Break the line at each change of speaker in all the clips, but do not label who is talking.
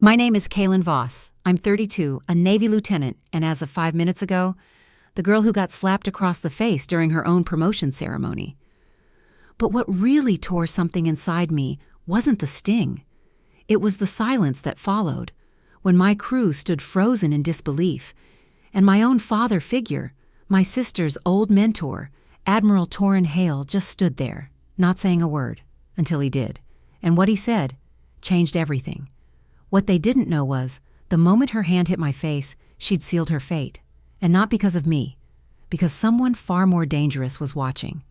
My name is Kaelin Voss. I'm 32, a Navy lieutenant, and as of 5 minutes ago, the girl who got slapped across the face during her own promotion ceremony. But what really tore something inside me wasn't the sting. It was the silence that followed, when my crew stood frozen in disbelief, and my own father figure, my sister's old mentor, Admiral Hale, just stood there, not saying a word, until he did. And what he said changed everything. What they didn't know was, the moment her hand hit my face, she'd sealed her fate. And not because of me, because someone far more dangerous was watching.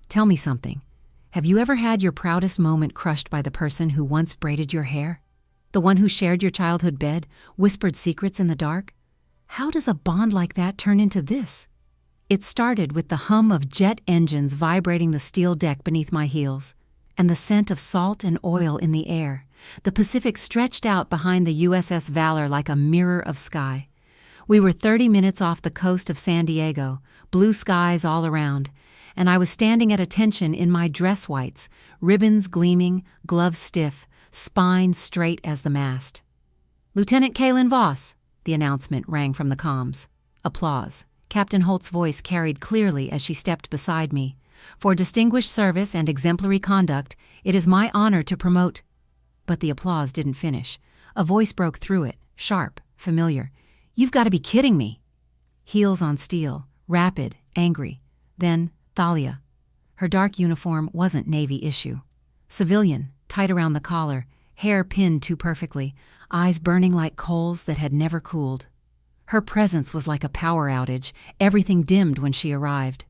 Tell me something. Have you ever had your proudest moment crushed by the person who once braided your hair? The one who shared your childhood bed, whispered secrets in the dark? How does a bond like that turn into this? It started with the hum of jet engines vibrating the steel deck beneath my heels, and the scent of salt and oil in the air. The Pacific stretched out behind the USS Valor like a mirror of sky. We were 30 minutes off the coast of San Diego, blue skies all around, and I was standing at attention in my dress whites, ribbons gleaming, gloves stiff, spine straight as the mast. "Lieutenant Kaelin Voss," the announcement rang from the comms. Applause. Captain Holt's voice carried clearly as she stepped beside me. "For distinguished service and exemplary conduct, it is my honor to promote—" But the applause didn't finish. A voice broke through it, sharp, familiar. "You've got to be kidding me." Heels on steel, rapid, angry. Then Thalia. Her dark uniform wasn't Navy issue. Civilian, tight around the collar, hair pinned too perfectly, eyes burning like coals that had never cooled. Her presence was like a power outage, everything dimmed when she arrived.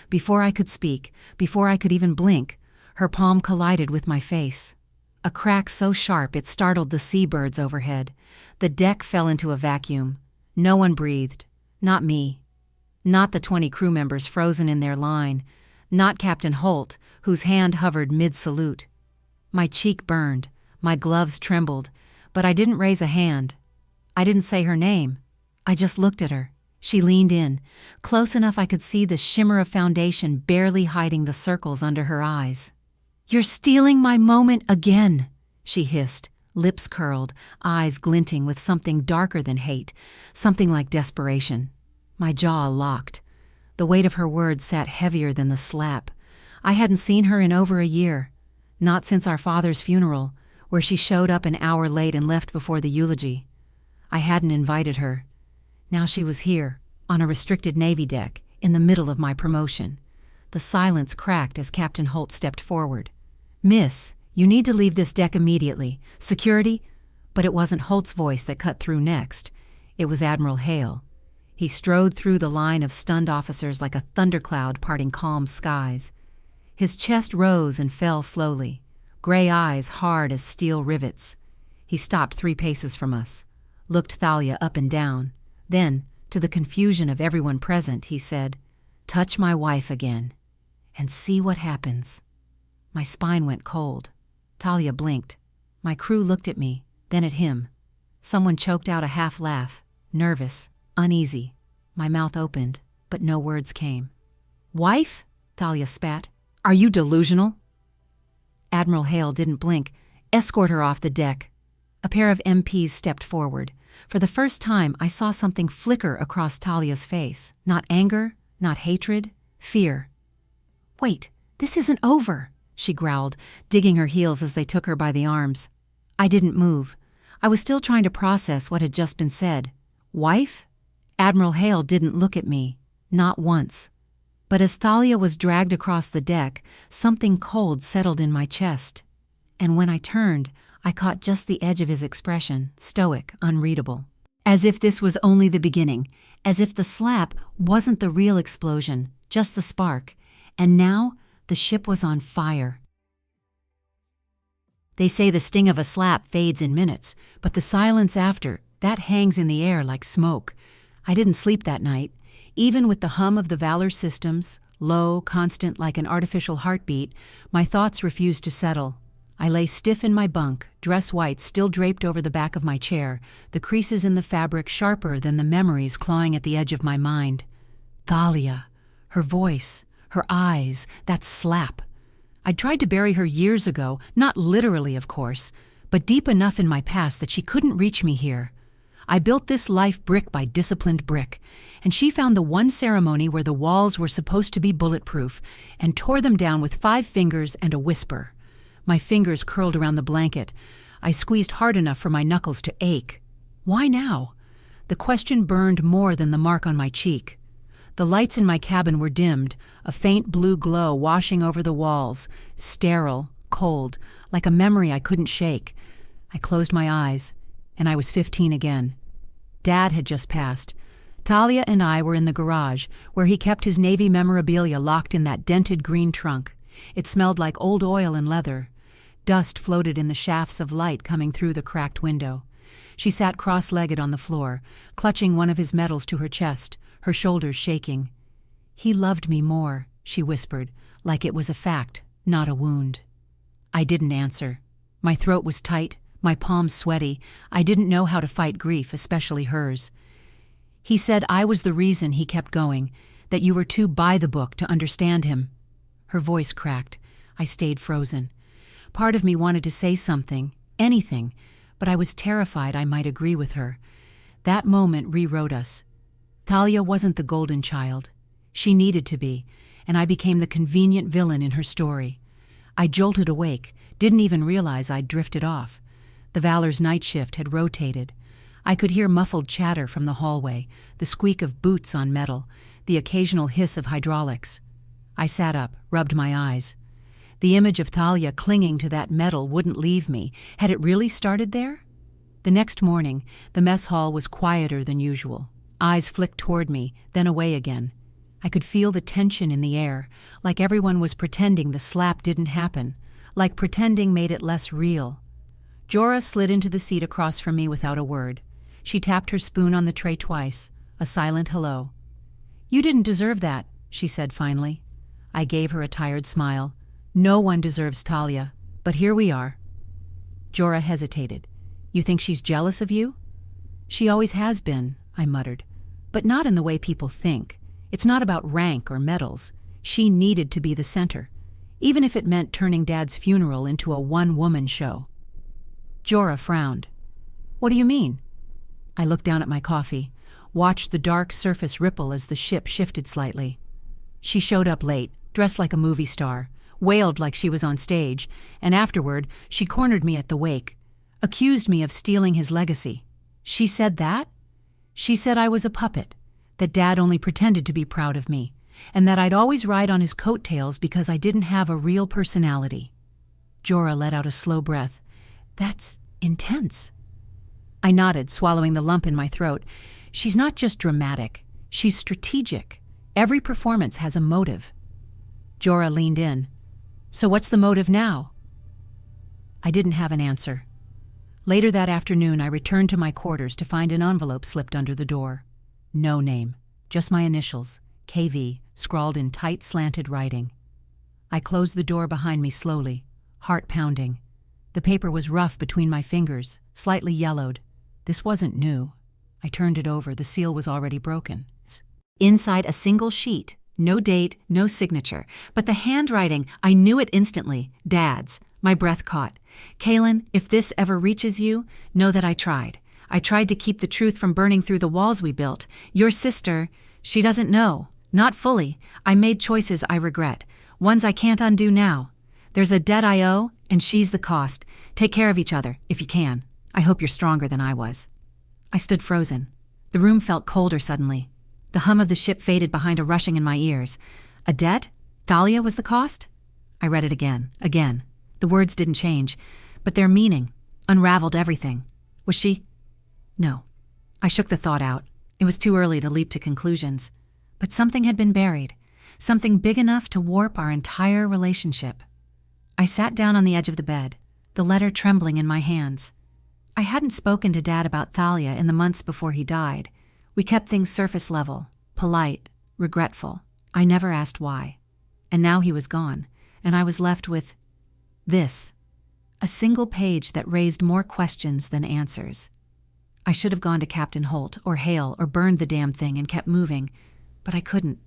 Before I could speak, before I could even blink, her palm collided with my face. A crack so sharp it startled the seabirds overhead. The deck fell into a vacuum. No one breathed. Not me. Not the 20 crew members frozen in their line. Not Captain Holt, whose hand hovered mid-salute. My cheek burned. My gloves trembled. But I didn't raise a hand. I didn't say her name. I just looked at her. She leaned in, close enough I could see the shimmer of foundation barely hiding the circles under her eyes. "You're stealing my moment again," she hissed, lips curled, eyes glinting with something darker than hate, something like desperation. My jaw locked. The weight of her words sat heavier than the slap. I hadn't seen her in over a year, not since our father's funeral, where she showed up an hour late and left before the eulogy. I hadn't invited her. Now she was here, on a restricted Navy deck, in the middle of my promotion. The silence cracked as Captain Holt stepped forward. "Miss, you need to leave this deck immediately. Security—" But it wasn't Holt's voice that cut through next. It was Admiral Hale. He strode through the line of stunned officers like a thundercloud parting calm skies. His chest rose and fell slowly, gray eyes hard as steel rivets. He stopped 3 paces from us, looked Thalia up and down. Then, to the confusion of everyone present, he said, "Touch my wife again, and see what happens." My spine went cold. Thalia blinked. My crew looked at me, then at him. Someone choked out a half laugh, nervous, uneasy. My mouth opened, but no words came. "Wife?" Thalia spat. "Are you delusional?" Admiral Hale didn't blink. "Escort her off the deck." A pair of MPs stepped forward. For the first time, I saw something flicker across Thalia's face. Not anger, not hatred, fear. "Wait, this isn't over," she growled, digging her heels as they took her by the arms. I didn't move. I was still trying to process what had just been said. Wife? Admiral Hale didn't look at me. Not once. But as Thalia was dragged across the deck, something cold settled in my chest. And when I turned, I caught just the edge of his expression, stoic, unreadable. As if this was only the beginning, as if the slap wasn't the real explosion, just the spark. And now, the ship was on fire. They say the sting of a slap fades in minutes, but the silence after, that hangs in the air like smoke. I didn't sleep that night. Even with the hum of the Valor systems, low, constant like an artificial heartbeat, my thoughts refused to settle. I lay stiff in my bunk, dress white still draped over the back of my chair, the creases in the fabric sharper than the memories clawing at the edge of my mind. Thalia, her voice, her eyes, that slap. I'd tried to bury her years ago, not literally, of course, but deep enough in my past that she couldn't reach me here. I built this life brick by disciplined brick, and she found the one ceremony where the walls were supposed to be bulletproof and tore them down with 5 fingers and a whisper. My fingers curled around the blanket. I squeezed hard enough for my knuckles to ache. Why now? The question burned more than the mark on my cheek. The lights in my cabin were dimmed, a faint blue glow washing over the walls, sterile, cold, like a memory I couldn't shake. I closed my eyes, and I was 15 again. Dad had just passed. Talia and I were in the garage, where he kept his Navy memorabilia locked in that dented green trunk. It smelled like old oil and leather. Dust floated in the shafts of light coming through the cracked window. She sat cross-legged on the floor, clutching one of his medals to her chest, her shoulders shaking. "He loved me more," she whispered, like it was a fact, not a wound. I didn't answer. My throat was tight, my palms sweaty. I didn't know how to fight grief, especially hers. "He said I was the reason he kept going, that you were too by the book to understand him." Her voice cracked. I stayed frozen. Part of me wanted to say something, anything, but I was terrified I might agree with her. That moment rewrote us. Talia wasn't the golden child. She needed to be, and I became the convenient villain in her story. I jolted awake, didn't even realize I'd drifted off. The Valor's night shift had rotated. I could hear muffled chatter from the hallway, the squeak of boots on metal, the occasional hiss of hydraulics. I sat up, rubbed my eyes. The image of Talia clinging to that metal wouldn't leave me. Had it really started there? The next morning, the mess hall was quieter than usual. Eyes flicked toward me, then away again. I could feel the tension in the air, like everyone was pretending the slap didn't happen, like pretending made it less real. Jorah slid into the seat across from me without a word. She tapped her spoon on the tray twice, a silent hello. "You didn't deserve that," she said finally. I gave her a tired smile. "No one deserves Talia, but here we are." Jorah hesitated. "You think she's jealous of you?" "She always has been," I muttered. "But not in the way people think. It's not about rank or medals. She needed to be the center, even if it meant turning Dad's funeral into a one-woman show." Jorah frowned. "What do you mean?" I looked down at my coffee, watched the dark surface ripple as the ship shifted slightly. She showed up late, dressed like a movie star, wailed like she was on stage, and afterward she cornered me at the wake, accused me of stealing his legacy. She said that? She said I was a puppet, that Dad only pretended to be proud of me, and that I'd always ride on his coattails because I didn't have a real personality. Jorah let out a slow breath. "That's intense." I nodded, swallowing the lump in my throat. "She's not just dramatic. She's strategic. Every performance has a motive." Jorah leaned in. "So what's the motive now?" I didn't have an answer. Later that afternoon, I returned to my quarters to find an envelope slipped under the door. No name, just my initials, KV, scrawled in tight, slanted writing. I closed the door behind me slowly, heart pounding. The paper was rough between my fingers, slightly yellowed. This wasn't new. I turned it over. The seal was already broken. Inside a single sheet. No date, no signature. But the handwriting, I knew it instantly. Dad's. My breath caught. "Kaelin, if this ever reaches you, know that I tried. I tried to keep the truth from burning through the walls we built. Your sister, she doesn't know. Not fully. I made choices I regret. Ones I can't undo now. There's a debt I owe, and she's the cost. Take care of each other, if you can. I hope you're stronger than I was." I stood frozen. The room felt colder suddenly. The hum of the ship faded behind a rushing in my ears. A debt? Thalia was the cost? I read it again. The words didn't change, but their meaning unraveled everything. Was she? No. I shook the thought out. It was too early to leap to conclusions. But something had been buried. Something big enough to warp our entire relationship. I sat down on the edge of the bed, the letter trembling in my hands. I hadn't spoken to Dad about Thalia in the months before he died. We kept things surface level, polite, regretful. I never asked why. And now he was gone, and I was left with this. A single page that raised more questions than answers. I should have gone to Captain Holt or Hale or burned the damn thing and kept moving, but I couldn't,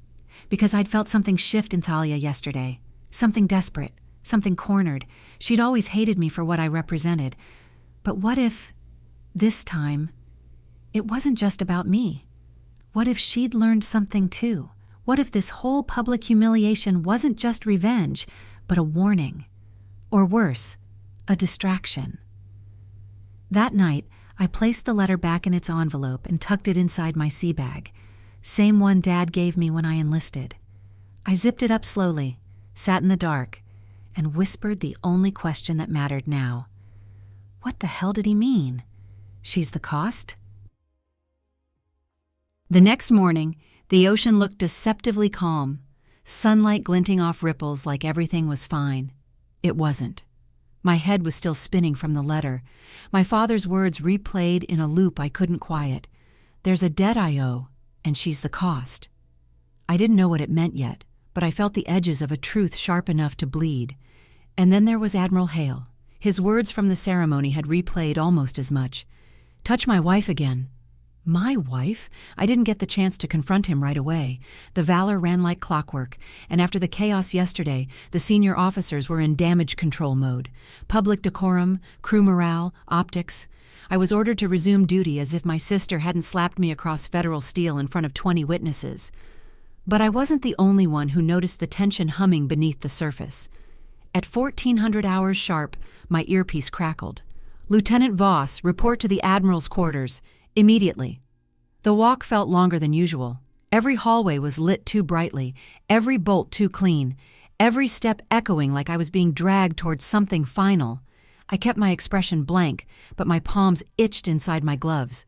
because I'd felt something shift in Thalia yesterday. Something desperate, something cornered. She'd always hated me for what I represented, But what if, this time, it wasn't just about me? What if she'd learned something too? What if this whole public humiliation wasn't just revenge, but a warning? Or worse, a distraction? That night, I placed the letter back in its envelope and tucked it inside my sea bag, same one Dad gave me when I enlisted. I zipped it up slowly, sat in the dark, and whispered the only question that mattered now. What the hell did he mean? She's the cost? The next morning, the ocean looked deceptively calm, sunlight glinting off ripples like everything was fine. It wasn't. My head was still spinning from the letter. My father's words replayed in a loop I couldn't quiet. There's a debt I owe, and she's the cost. I didn't know what it meant yet, but I felt the edges of a truth sharp enough to bleed. And then there was Admiral Hale. His words from the ceremony had replayed almost as much. Touch my wife again. My wife? I didn't get the chance to confront him right away. The valor ran like clockwork, and after the chaos yesterday, the senior officers were in damage control mode. Public decorum, crew morale, optics. I was ordered to resume duty as if my sister hadn't slapped me across federal steel in front of 20 witnesses. But I wasn't the only one who noticed the tension humming beneath the surface. At 1400 hours sharp, my earpiece crackled. Lieutenant Voss, report to the Admiral's quarters. Immediately. The walk felt longer than usual. Every hallway was lit too brightly, every bolt too clean, every step echoing like I was being dragged towards something final. I kept my expression blank, but my palms itched inside my gloves.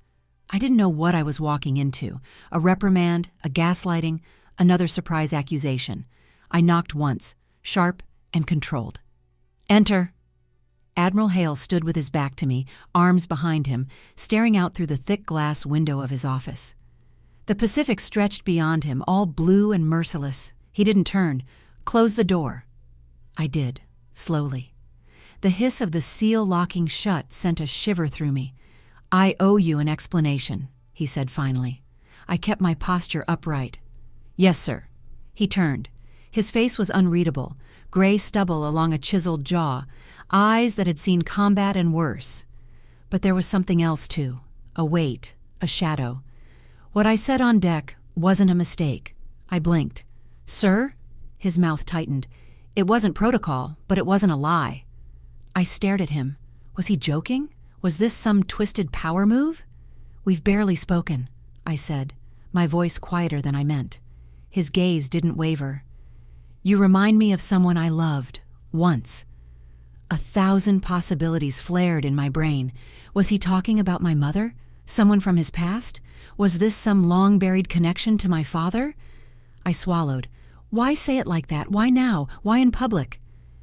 I didn't know what I was walking into. A reprimand, a gaslighting, another surprise accusation. I knocked once, sharp and controlled. Enter. Admiral Hale stood with his back to me, arms behind him, staring out through the thick glass window of his office. The Pacific stretched beyond him, all blue and merciless. He didn't turn. Close the door. I did, slowly. The hiss of the seal locking shut sent a shiver through me. I owe you an explanation, he said finally. I kept my posture upright. Yes, sir. He turned. His face was unreadable, gray stubble along a chiseled jaw, eyes that had seen combat and worse. But there was something else, too. A weight, a shadow. What I said on deck wasn't a mistake. I blinked. Sir? His mouth tightened. It wasn't protocol, but it wasn't a lie. I stared at him. Was he joking? Was this some twisted power move? We've barely spoken, I said, my voice quieter than I meant. His gaze didn't waver. You remind me of someone I loved, once. 1,000 possibilities flared in my brain. Was he talking about my mother? Someone from his past? Was this some long-buried connection to my father? I swallowed. Why say it like that? Why now? Why in public?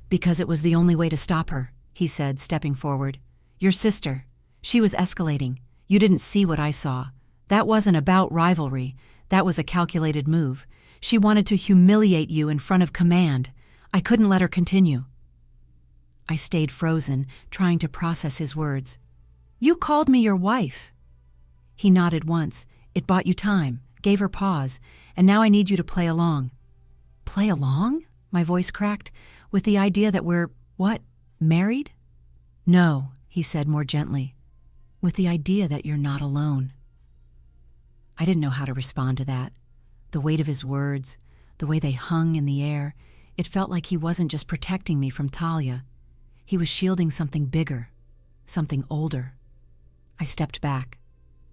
Because it was the only way to stop her, he said, stepping forward. Your sister. She was escalating. You didn't see what I saw. That wasn't about rivalry. That was a calculated move. She wanted to humiliate you in front of command. I couldn't let her continue. I stayed frozen, trying to process his words. You called me your wife. He nodded once. It bought you time, gave her pause, and now I need you to play along. Play along? My voice cracked, with the idea that we're, what, married? No, he said more gently, with the idea that you're not alone. I didn't know how to respond to that. The weight of his words, the way they hung in the air, it felt like he wasn't just protecting me from Talia. He was shielding something bigger, something older. I stepped back,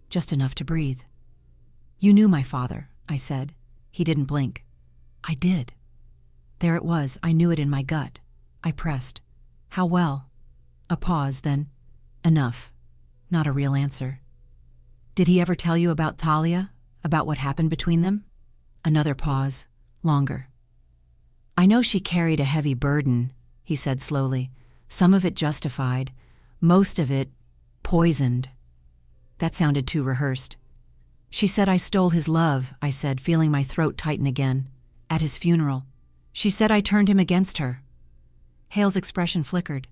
just enough to breathe. You knew my father, I said. He didn't blink. I did. There it was. I knew it in my gut. I pressed. How well? A pause, then. Enough. Not a real answer. Did he ever tell you about Talia? About what happened between them? Another pause. Longer. I know she carried a heavy burden, he said slowly. Some of it justified, most of it poisoned. That sounded too rehearsed. She said I stole his love, I said, feeling my throat tighten again. At his funeral. She said I turned him against her. Hale's expression flickered.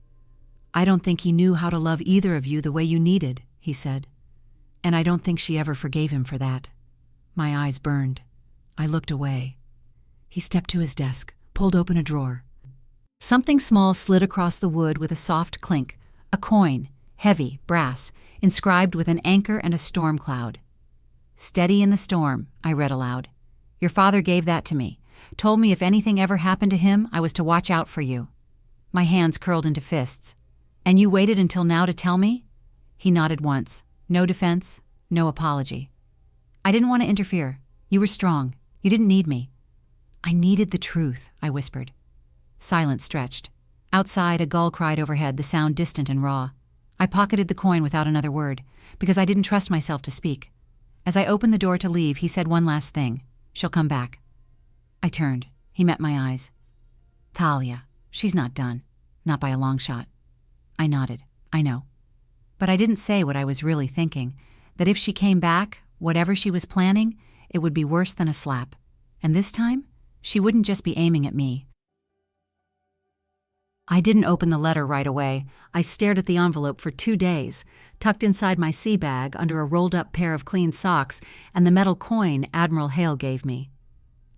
I don't think he knew how to love either of you the way you needed, he said. And I don't think she ever forgave him for that. My eyes burned. I looked away. He stepped to his desk, pulled open a drawer. Something small slid across the wood with a soft clink. A coin. heavy, brass, inscribed with an anchor and a storm cloud. "Steady in the storm," I read aloud. "Your father gave that to me. Told me if anything ever happened to him, I was to watch out for you." My hands curled into fists. "And you waited until now to tell me?" He nodded once. No defense, no apology. "I didn't want to interfere. You were strong. You didn't need me." "I needed the truth," I whispered. Silence stretched. Outside, a gull cried overhead, the sound distant and raw. I pocketed the coin without another word, because I didn't trust myself to speak. As I opened the door to leave, he said one last thing. "She'll come back." I turned. He met my eyes. "Thalia, she's not done. Not by a long shot." I nodded. "I know." But I didn't say what I was really thinking, that if she came back, whatever she was planning, it would be worse than a slap. And this time, she wouldn't just be aiming at me. I didn't open the letter right away. I stared at the envelope for 2 days, tucked inside my sea bag under a rolled-up pair of clean socks and the metal coin Admiral Hale gave me.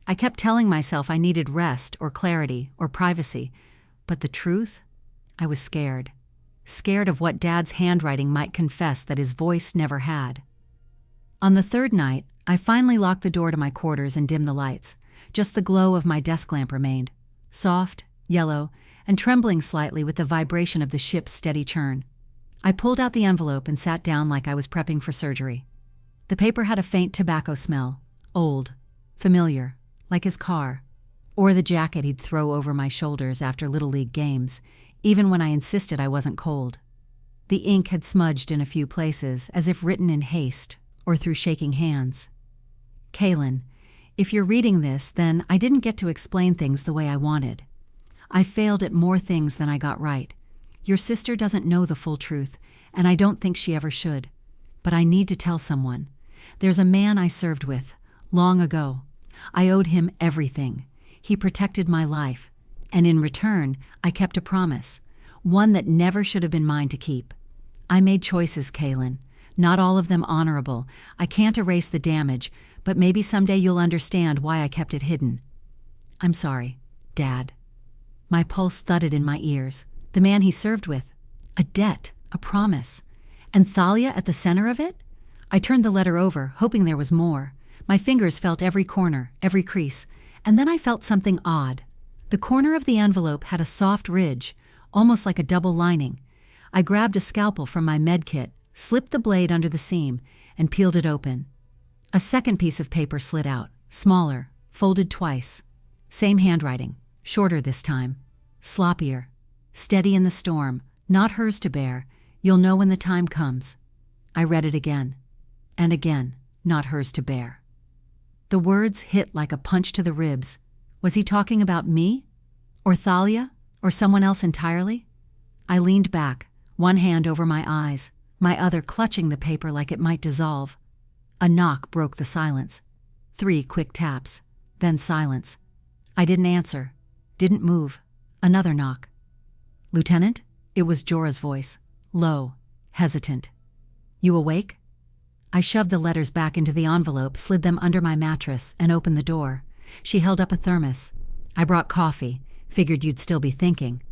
I kept telling myself I needed rest or clarity or privacy, but the truth? I was scared. Scared of what Dad's handwriting might confess that his voice never had. On the 3rd night, I finally locked the door to my quarters and dimmed the lights. Just the glow of my desk lamp remained, soft, yellow, and trembling slightly with the vibration of the ship's steady churn. I pulled out the envelope and sat down like I was prepping for surgery. The paper had a faint tobacco smell, old, familiar, like his car, or the jacket he'd throw over my shoulders after Little League games, even when I insisted I wasn't cold. The ink had smudged in a few places, as if written in haste, or through shaking hands. "Kaelin, if you're reading this, then I didn't get to explain things the way I wanted. I failed at more things than I got right. Your sister doesn't know the full truth, and I don't think she ever should. But I need to tell someone. There's a man I served with, long ago. I owed him everything. He protected my life, and in return, I kept a promise, one that never should have been mine to keep. I made choices, Kaelin, not all of them honorable. I can't erase the damage, but maybe someday you'll understand why I kept it hidden. I'm sorry, Dad." My pulse thudded in my ears. The man he served with. A debt, a promise. And Thalia at the center of it? I turned the letter over, hoping there was more. My fingers felt every corner, every crease, and then I felt something odd. The corner of the envelope had a soft ridge, almost like a double lining. I grabbed a scalpel from my med kit, slipped the blade under the seam, and peeled it open. A second piece of paper slid out, smaller, folded twice. Same handwriting, shorter this time. Sloppier. "Steady in the storm, not hers to bear. You'll know when the time comes." I read it again. And again, "Not hers to bear." The words hit like a punch to the ribs. Was he talking about me? Or Thalia? Or someone else entirely? I leaned back, one hand over my eyes, my other clutching the paper like it might dissolve. A knock broke the silence. 3 quick taps, then silence. I didn't answer, didn't move. Another knock. "Lieutenant?" It was Jorah's voice, low, hesitant. "You awake?" I shoved the letters back into the envelope, slid them under my mattress, and opened the door. She held up a thermos. "I brought coffee. Figured you'd still be thinking."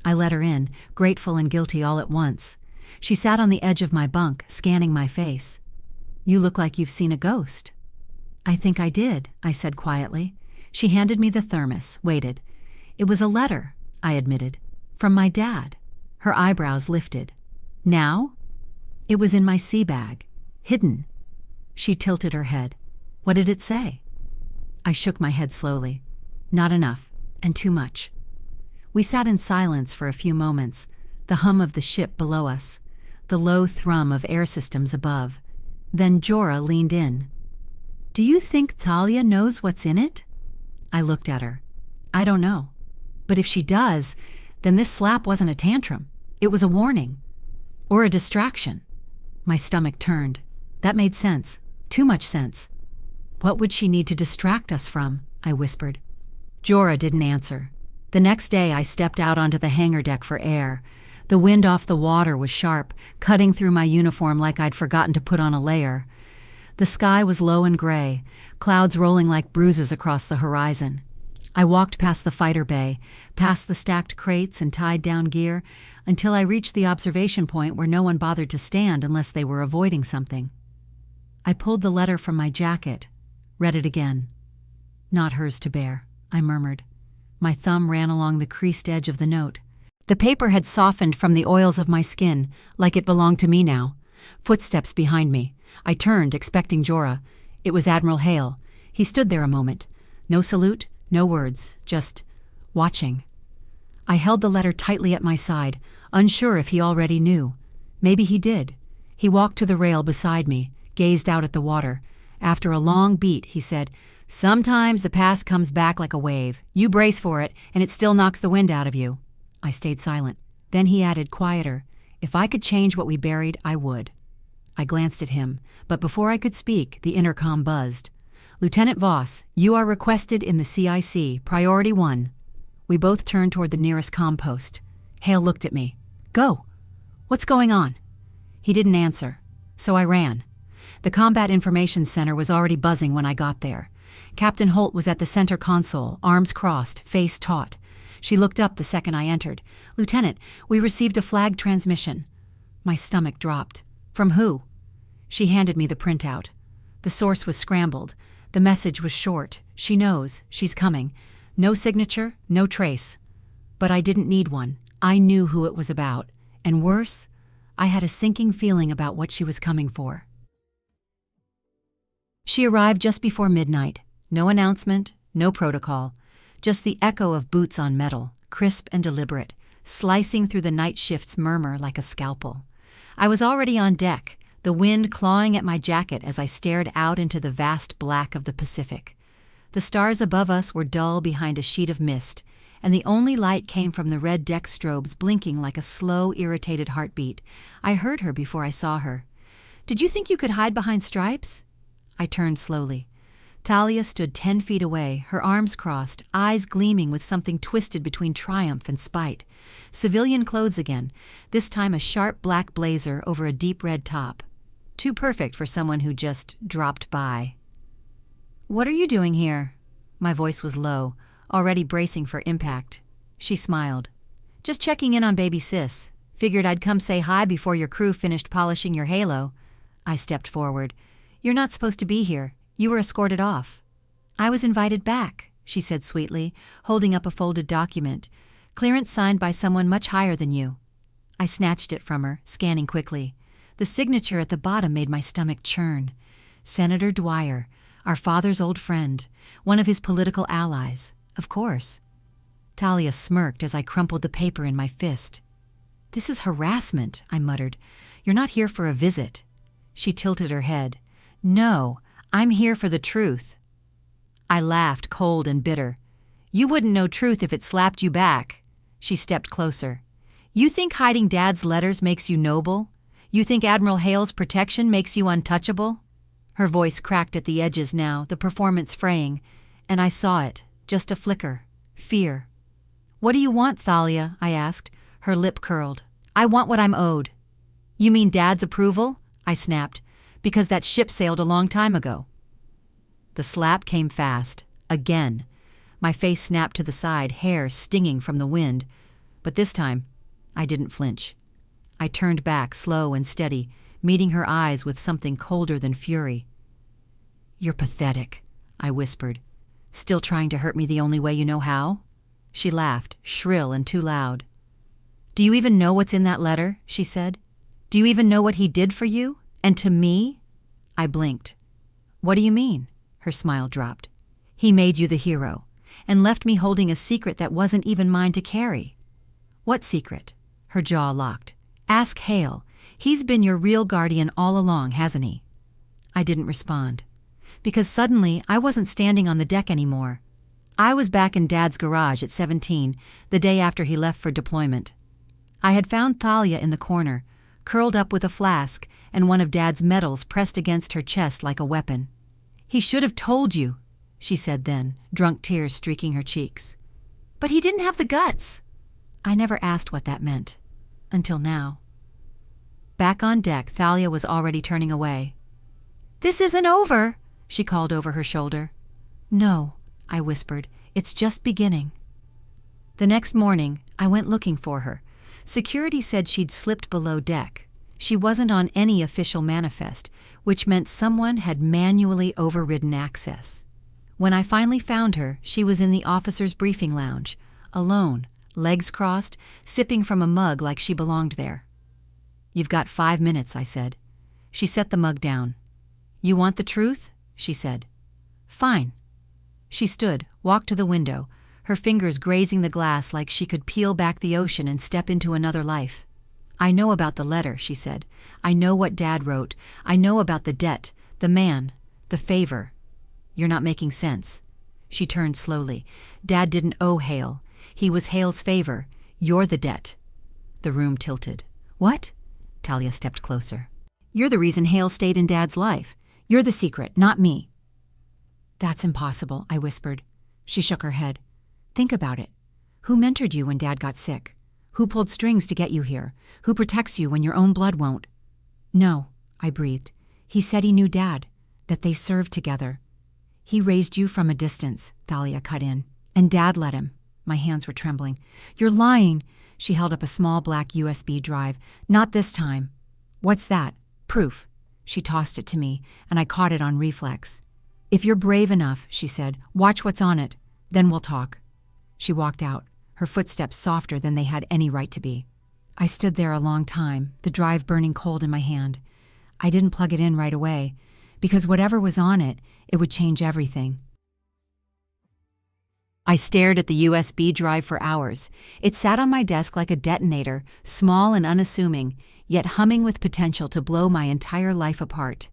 I let her in, grateful and guilty all at once. She sat on the edge of my bunk, scanning my face. "You look like you've seen a ghost." "I think I did," I said quietly. She handed me the thermos, waited. "It was a letter," I admitted. "From my dad." Her eyebrows lifted. "Now?" "It was in my sea bag. Hidden." She tilted her head. "What did it say?" I shook my head slowly. "Not enough, and too much." We sat in silence for a few moments, the hum of the ship below us, the low thrum of air systems above. Then Jorah leaned in. "Do you think Thalia knows what's in it?" I looked at her. "I don't know. But if she does, then this slap wasn't a tantrum. It was a warning. Or a distraction." My stomach turned. That made sense. Too much sense. "What would she need to distract us from?" I whispered. Jorah didn't answer. The next day I stepped out onto the hangar deck for air. The wind off the water was sharp, cutting through my uniform like I'd forgotten to put on a layer. The sky was low and gray, clouds rolling like bruises across the horizon. I walked past the fighter bay, past the stacked crates and tied down gear, until I reached the observation point where no one bothered to stand unless they were avoiding something. I pulled the letter from my jacket, read it again. Not hers to bear, I murmured. My thumb ran along the creased edge of the note. The paper had softened from the oils of my skin, like it belonged to me now. Footsteps behind me. I turned, expecting Jorah. It was Admiral Hale. He stood there a moment. No salute, no words, just watching. I held the letter tightly at my side, unsure if he already knew. Maybe he did. He walked to the rail beside me, gazed out at the water. After a long beat, he said, "Sometimes the past comes back like a wave. You brace for it, and it still knocks the wind out of you." I stayed silent. Then he added, quieter, "If I could change what we buried, I would." I glanced at him, but before I could speak, the intercom buzzed. "Lieutenant Voss, you are requested in the CIC, Priority 1. We both turned toward the nearest comm post. Hale looked at me. "Go. What's going on?" He didn't answer, so I ran. The Combat Information Center was already buzzing when I got there. Captain Holt was at the center console, arms crossed, face taut. She looked up the second I entered. "Lieutenant, we received a flag transmission." My stomach dropped. "From who?" She handed me the printout. The source was scrambled. The message was short. "She knows. She's coming." No signature, no trace. But I didn't need one. I knew who it was about. And worse, I had a sinking feeling about what she was coming for. She arrived just before midnight. No announcement, no protocol. Just the echo of boots on metal, crisp and deliberate, slicing through the night shift's murmur like a scalpel. I was already on deck, the wind clawing at my jacket as I stared out into the vast black of the Pacific. The stars above us were dull behind a sheet of mist, and the only light came from the red deck strobes blinking like a slow, irritated heartbeat. I heard her before I saw her. "Did you think you could hide behind stripes?" I turned slowly. Talia stood 10 feet away, her arms crossed, eyes gleaming with something twisted between triumph and spite. Civilian clothes again, this time a sharp black blazer over a deep red top. Too perfect for someone who just dropped by. "What are you doing here?" My voice was low, already bracing for impact. She smiled. "Just checking in on baby sis. Figured I'd come say hi before your crew finished polishing your halo." I stepped forward. "You're not supposed to be here. You were escorted off." "I was invited back," she said sweetly, holding up a folded document. "Clearance signed by someone much higher than you." I snatched it from her, scanning quickly. The signature at the bottom made my stomach churn. Senator Dwyer, our father's old friend, one of his political allies. Of course. Talia smirked as I crumpled the paper in my fist. "This is harassment," I muttered. "You're not here for a visit." She tilted her head. "No, I'm here for the truth." I laughed, cold and bitter. "You wouldn't know truth if it slapped you back." She stepped closer. "You think hiding Dad's letters makes you noble? You think Admiral Hale's protection makes you untouchable?" Her voice cracked at the edges now, the performance fraying, and I saw it, just a flicker. Fear. "What do you want, Thalia?" I asked. Her lip curled. "I want what I'm owed." "You mean Dad's approval?" I snapped. "Because that ship sailed a long time ago." The slap came fast. Again. My face snapped to the side, hair stinging from the wind. But this time, I didn't flinch. I turned back, slow and steady, meeting her eyes with something colder than fury. "You're pathetic," I whispered. "Still trying to hurt me the only way you know how?" She laughed, shrill and too loud. "Do you even know what's in that letter?" she said. "Do you even know what he did for you? And to me?" I blinked. "What do you mean?" Her smile dropped. "He made you the hero, and left me holding a secret that wasn't even mine to carry." "What secret?" Her jaw locked. "Ask Hale. He's been your real guardian all along, hasn't he?" I didn't respond. Because suddenly, I wasn't standing on the deck anymore. I was back in Dad's garage at 17, the day after he left for deployment. I had found Thalia in the corner, curled up with a flask and one of Dad's medals pressed against her chest like a weapon. "He should have told you," she said then, drunk tears streaking her cheeks. "But he didn't have the guts." I never asked what that meant. Until now. Back on deck, Thalia was already turning away. "This isn't over," she called over her shoulder. "No," I whispered. It's just beginning." The next morning, I went looking for her. Security said she'd slipped below deck. She wasn't on any official manifest, which meant someone had manually overridden access. When I finally found her, she was in the officers' briefing lounge, alone, legs crossed, sipping from a mug like she belonged there. "You've got 5 minutes," I said. She set the mug down. "You want the truth?" she said. "Fine." She stood, walked to the window, her fingers grazing the glass like she could peel back the ocean and step into another life. "I know about the letter," she said. "I know what Dad wrote. I know about the debt, the man, the favor. You're not making sense." She turned slowly. "Dad didn't owe Hale. He was Hale's favor. You're the debt." The room tilted. "What?" Talia stepped closer. "You're the reason Hale stayed in Dad's life. You're the secret, not me." "That's impossible," I whispered. She shook her head. "Think about it. Who mentored you when Dad got sick? Who pulled strings to get you here? Who protects you when your own blood won't?" "No," I breathed. "He said he knew Dad, that they served together." "He raised you from a distance," Thalia cut in. "And Dad let him." My hands were trembling. "You're lying." She held up a small black USB drive. "Not this time." "What's that?" "Proof." She tossed it to me, and I caught it on reflex. "If you're brave enough," she said, "watch what's on it. Then we'll talk." She walked out, her footsteps softer than they had any right to be. I stood there a long time, the drive burning cold in my hand. I didn't plug it in right away, because whatever was on it, it would change everything. I stared at the USB drive for hours. It sat on my desk like a detonator, small and unassuming, yet humming with potential to blow my entire life apart.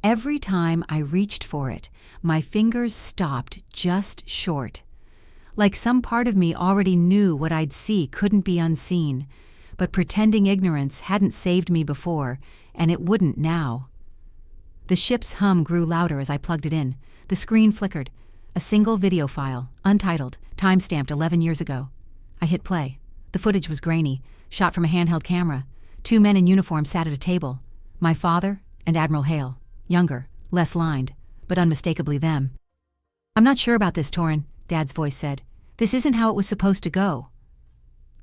Every time I reached for it, my fingers stopped just short. Like some part of me already knew what I'd see couldn't be unseen, but pretending ignorance hadn't saved me before, and it wouldn't now. The ship's hum grew louder as I plugged it in. The screen flickered. A single video file, untitled, time-stamped 11 years ago. I hit play. The footage was grainy, shot from a handheld camera. 2 men in uniform sat at a table. My father and Admiral Hale. Younger, less lined, but unmistakably them. "I'm not sure about this, Torin," Dad's voice said. "This isn't how it was supposed to go."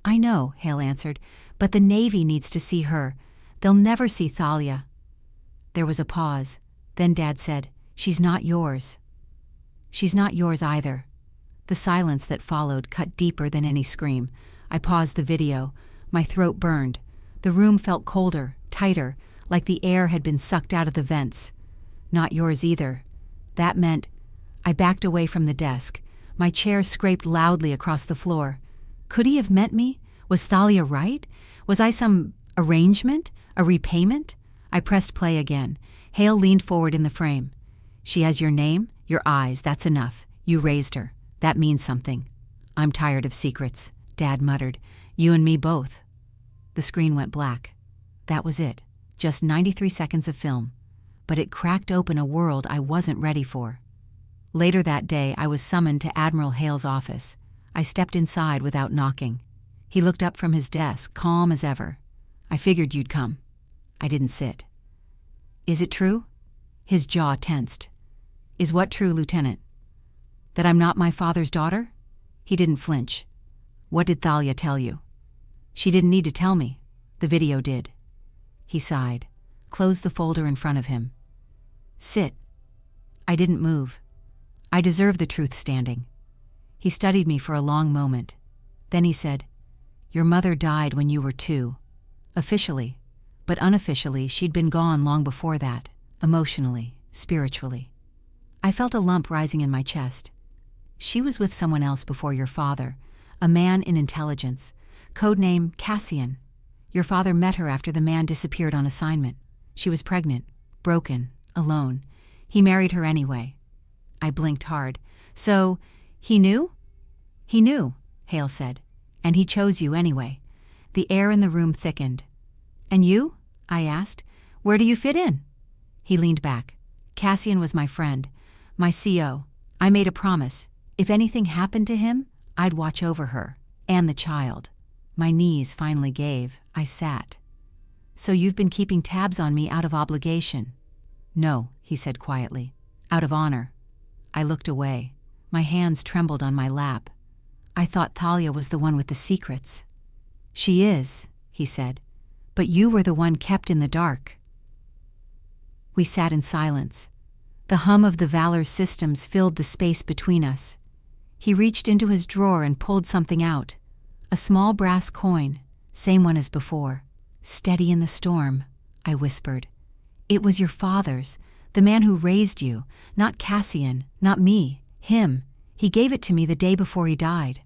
"I know," Hale answered, "but the Navy needs to see her. They'll never see Thalia." There was a pause. Then Dad said, "She's not yours." "She's not yours either." The silence that followed cut deeper than any scream. I paused the video. My throat burned. The room felt colder, tighter, like the air had been sucked out of the vents. Not yours either. That meant I backed away from the desk. My chair scraped loudly across the floor. Could he have meant me? Was Thalia right? Was I some arrangement? A repayment? I pressed play again. Hale leaned forward in the frame. "She has your name, your eyes, that's enough. You raised her. That means something." "I'm tired of secrets," Dad muttered. "You and me both." The screen went black. That was it. Just 93 seconds of film. But it cracked open a world I wasn't ready for. Later that day, I was summoned to Admiral Hale's office. I stepped inside without knocking. He looked up from his desk, calm as ever. "I figured you'd come." I didn't sit. "Is it true?" His jaw tensed. "Is what true, Lieutenant? That I'm not my father's daughter?" He didn't flinch. "What did Thalia tell you?" "She didn't need to tell me. The video did." He sighed, closed the folder in front of him. "Sit." I didn't move. I deserve the truth standing. He studied me for a long moment. Then he said, "Your mother died when you were 2. Officially, but unofficially she'd been gone long before that, emotionally, spiritually." I felt a lump rising in my chest. "She was with someone else before your father, a man in intelligence, codename Cassian. Your father met her after the man disappeared on assignment. She was pregnant, broken, alone. He married her anyway." I blinked hard. "So, he knew?" "He knew," Hale said. "And he chose you anyway." The air in the room thickened. "And you?" I asked. "Where do you fit in?" He leaned back. "Cassian was my friend, my CO. I made a promise. If anything happened to him, I'd watch over her, and the child." My knees finally gave. I sat. "So you've been keeping tabs on me out of obligation?" "No," he said quietly. "Out of honor." I looked away. My hands trembled on my lap. I thought Thalia was the one with the secrets. She is, he said, but you were the one kept in the dark. We sat in silence. The hum of the Valor's systems filled the space between us. He reached into his drawer and pulled something out. A small brass coin, same one as before. Steady in the storm, I whispered. It was your father's, the man who raised you, not Cassian, not me, him. He gave it to me the day before he died.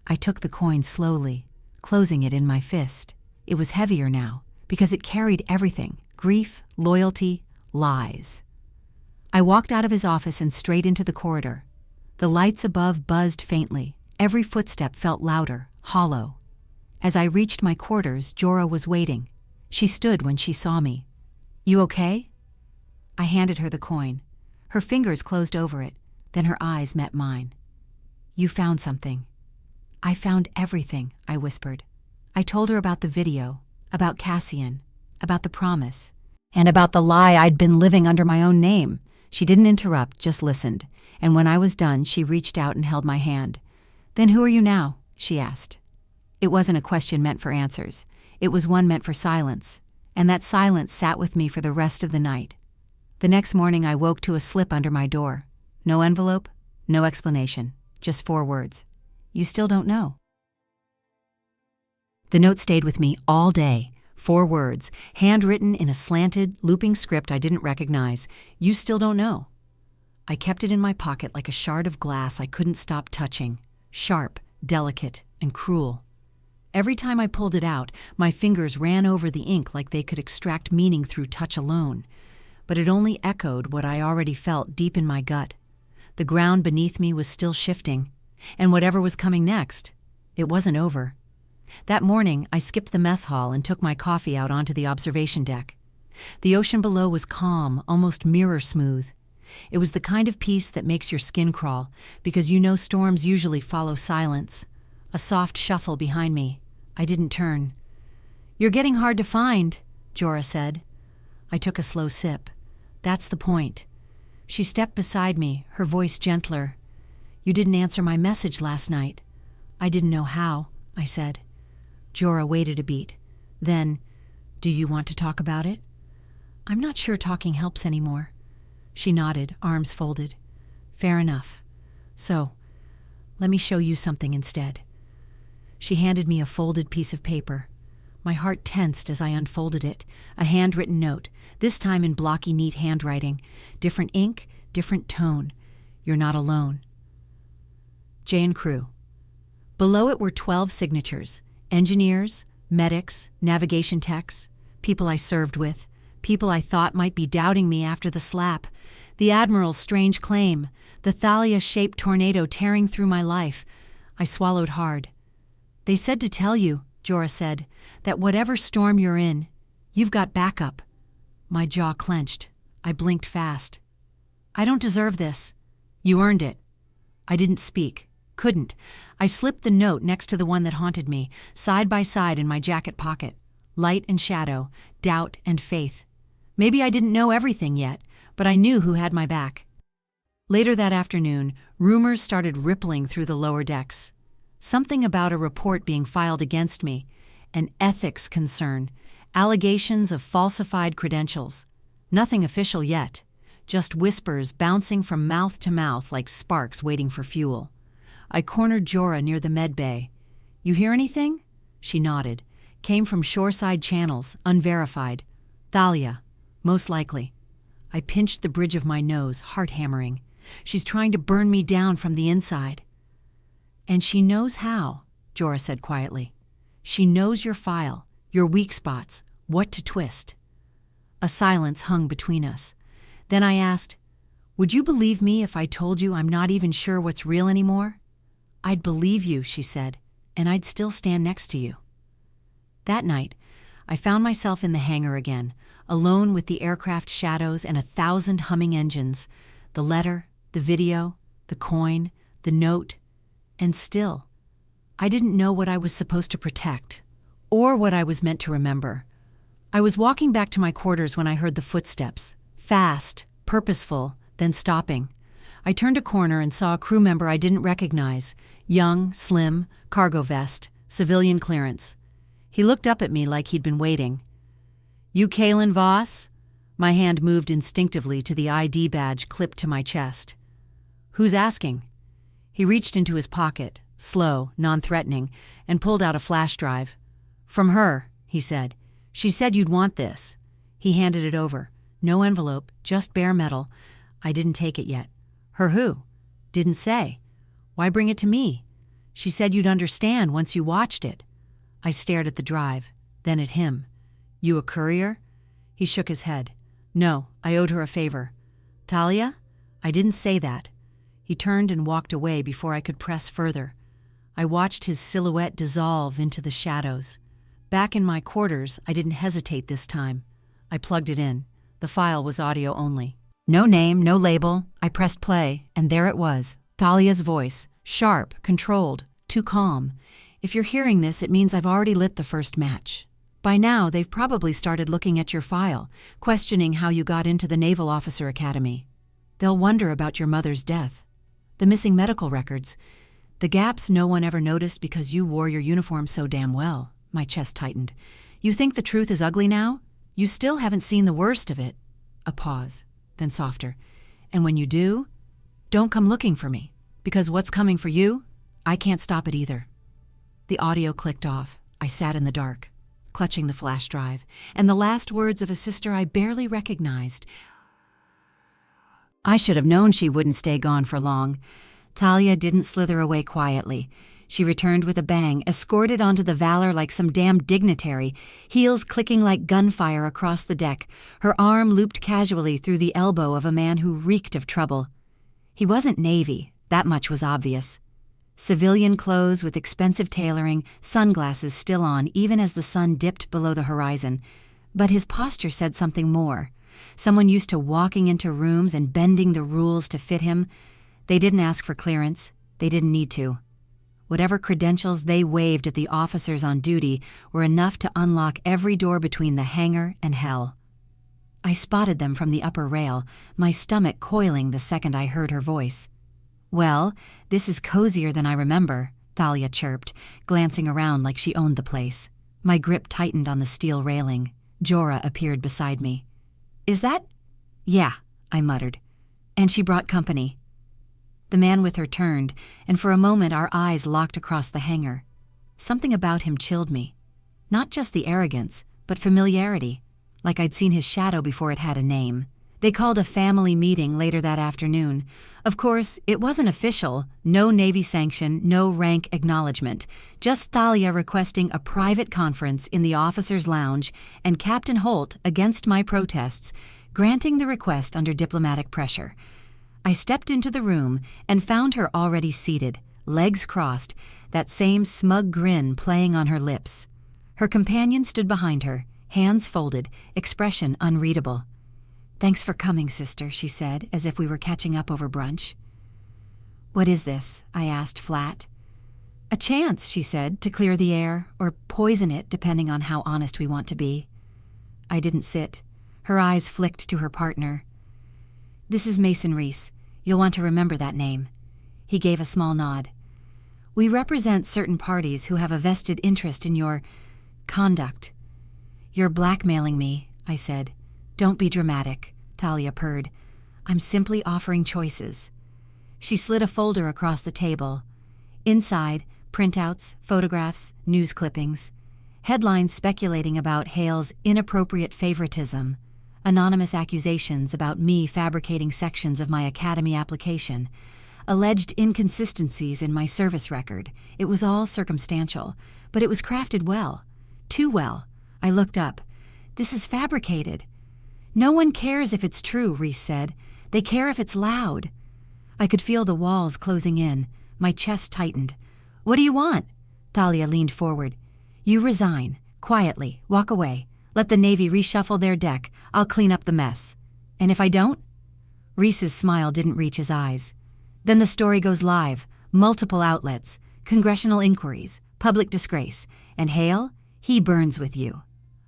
I took the coin slowly, closing it in my fist. It was heavier now, because it carried everything: grief, loyalty, lies. I walked out of his office and straight into the corridor. The lights above buzzed faintly. Every footstep felt louder, hollow. As I reached my quarters, Jorah was waiting. She stood when she saw me. You okay? I handed her the coin. Her fingers closed over it, then her eyes met mine. You found something. I found everything, I whispered. I told her about the video, about Cassian, about the promise, and about the lie I'd been living under my own name. She didn't interrupt, just listened, and when I was done, she reached out and held my hand. Then who are you now? She asked. It wasn't a question meant for answers. It was one meant for silence, and that silence sat with me for the rest of the night. The next morning I woke to a slip under my door. No envelope, no explanation, just 4 words. You still don't know. The note stayed with me all day. 4 words, handwritten in a slanted, looping script I didn't recognize. You still don't know. I kept it in my pocket like a shard of glass I couldn't stop touching. Sharp, delicate, and cruel. Every time I pulled it out, my fingers ran over the ink like they could extract meaning through touch alone. But it only echoed what I already felt deep in my gut. The ground beneath me was still shifting, and whatever was coming next, it wasn't over. That morning, I skipped the mess hall and took my coffee out onto the observation deck. The ocean below was calm, almost mirror smooth. It was the kind of peace that makes your skin crawl, because you know storms usually follow silence. A soft shuffle behind me. I didn't turn. You're getting hard to find, Jorah said. I took a slow sip. That's the point. She stepped beside me, her voice gentler. You didn't answer my message last night. I didn't know how, I said. Jorah waited a beat. Then, do you want to talk about it? I'm not sure talking helps anymore. She nodded, arms folded. Fair enough. So, let me show you something instead. She handed me a folded piece of paper. My heart tensed as I unfolded it, a handwritten note, this time in blocky, neat handwriting. Different ink, different tone. You're not alone. J and crew. Below it were 12 signatures. Engineers, medics, navigation techs, people I served with, people I thought might be doubting me after the slap, the Admiral's strange claim, the Thalia-shaped tornado tearing through my life. I swallowed hard. They said to tell you, Jorah said, that whatever storm you're in, you've got backup. My jaw clenched. I blinked fast. I don't deserve this. You earned it. I didn't speak. Couldn't. I slipped the note next to the one that haunted me, side by side in my jacket pocket. Light and shadow, doubt and faith. Maybe I didn't know everything yet, but I knew who had my back. Later that afternoon, rumors started rippling through the lower decks. Something about a report being filed against me, an ethics concern, allegations of falsified credentials. Nothing official yet, just whispers bouncing from mouth to mouth like sparks waiting for fuel. I cornered Jorah near the med bay. You hear anything? She nodded. Came from shoreside channels, unverified. Thalia, most likely. I pinched the bridge of my nose, heart hammering. She's trying to burn me down from the inside. And she knows how, Jorah said quietly. She knows your file, your weak spots, what to twist. A silence hung between us. Then I asked, would you believe me if I told you I'm not even sure what's real anymore? I'd believe you, she said, and I'd still stand next to you. That night, I found myself in the hangar again, alone with the aircraft shadows and 1,000 humming engines, the letter, the video, the coin, the note, and still, I didn't know what I was supposed to protect, or what I was meant to remember. I was walking back to my quarters when I heard the footsteps, fast, purposeful, then stopping. I turned a corner and saw a crew member I didn't recognize. Young, slim, cargo vest, civilian clearance. He looked up at me like he'd been waiting. "You Kaelin Voss?" My hand moved instinctively to the ID badge clipped to my chest. "Who's asking?" He reached into his pocket, slow, non-threatening, and pulled out a flash drive. "From her," he said. "She said you'd want this." He handed it over. No envelope, just bare metal. I didn't take it yet. "Her who?" "Didn't say." "Why bring it to me?" "She said you'd understand once you watched it." I stared at the drive, then at him. "You a courier?" He shook his head. "No, I owed her a favor." "Talia?" "I didn't say that." He turned and walked away before I could press further. I watched his silhouette dissolve into the shadows. Back in my quarters, I didn't hesitate this time. I plugged it in. The file was audio only. No name, no label. I pressed play, and there it was. Talia's voice. Sharp, controlled, too calm. If you're hearing this, it means I've already lit the first match. By now, they've probably started looking at your file, questioning how you got into the Naval Officer Academy. They'll wonder about your mother's death. The missing medical records. The gaps no one ever noticed because you wore your uniform so damn well. My chest tightened. You think the truth is ugly now? You still haven't seen the worst of it. A pause, then softer. And when you do, don't come looking for me, because what's coming for you, I can't stop it either. The audio clicked off. I sat in the dark, clutching the flash drive, and the last words of a sister I barely recognized. I should have known she wouldn't stay gone for long. Talia didn't slither away quietly. She returned with a bang, escorted onto the Valor like some damn dignitary, heels clicking like gunfire across the deck, her arm looped casually through the elbow of a man who reeked of trouble. He wasn't Navy, that much was obvious. Civilian clothes with expensive tailoring, sunglasses still on even as the sun dipped below the horizon. But his posture said something more. Someone used to walking into rooms and bending the rules to fit him. They didn't ask for clearance. They didn't need to. Whatever credentials they waved at the officers on duty were enough to unlock every door between the hangar and hell. I spotted them from the upper rail, my stomach coiling the second I heard her voice. "Well, this is cozier than I remember," Thalia chirped, glancing around like she owned the place. My grip tightened on the steel railing. Jorah appeared beside me. "Is that—" "Yeah," I muttered. "And she brought company." The man with her turned, and for a moment our eyes locked across the hangar. Something about him chilled me. Not just the arrogance, but familiarity, like I'd seen his shadow before it had a name. They called a family meeting later that afternoon. Of course, it wasn't official, no Navy sanction, no rank acknowledgement, just Thalia requesting a private conference in the officers' lounge and Captain Holt, against my protests, granting the request under diplomatic pressure. I stepped into the room and found her already seated, legs crossed, that same smug grin playing on her lips. Her companion stood behind her, hands folded, expression unreadable. "Thanks for coming, sister," she said, as if we were catching up over brunch. "What is this?" I asked flat. "A chance," she said, "to clear the air, or poison it, depending on how honest we want to be." I didn't sit. Her eyes flicked to her partner. "This is Mason Reese. You'll want to remember that name." He gave a small nod. "We represent certain parties who have a vested interest in your conduct." "You're blackmailing me," I said. "Don't be dramatic," Talia purred. "I'm simply offering choices." She slid a folder across the table. Inside, printouts, photographs, news clippings. Headlines speculating about Hale's inappropriate favoritism. Anonymous accusations about me fabricating sections of my academy application. Alleged inconsistencies in my service record. It was all circumstantial, but it was crafted well. Too well. I looked up. "This is fabricated." "No one cares if it's true," Reese said. "They care if it's loud." I could feel the walls closing in. My chest tightened. "What do you want?" Thalia leaned forward. "You resign. Quietly. Walk away. Let the Navy reshuffle their deck. I'll clean up the mess. And if I don't?" Reese's smile didn't reach his eyes. "Then the story goes live. Multiple outlets. Congressional inquiries. Public disgrace. And Hale? He burns with you."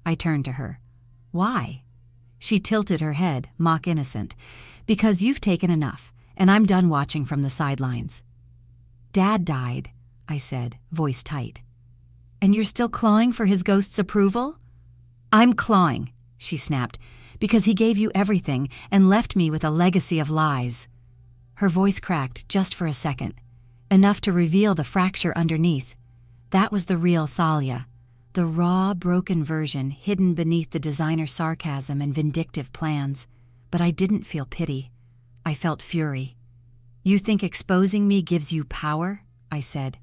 I turned to her. "Why?" She tilted her head, mock innocent. "Because you've taken enough. and I'm done watching from the sidelines." "Dad died," I said, voice tight. "And you're still clawing for his ghost's approval?" "I'm clawing," she snapped, "because he gave you everything and left me with a legacy of lies." Her voice cracked just for a second, enough to reveal the fracture underneath. That was the real Thalia, the raw, broken version hidden beneath the designer sarcasm and vindictive plans. But I didn't feel pity. I felt fury. "You think exposing me gives you power?" I said.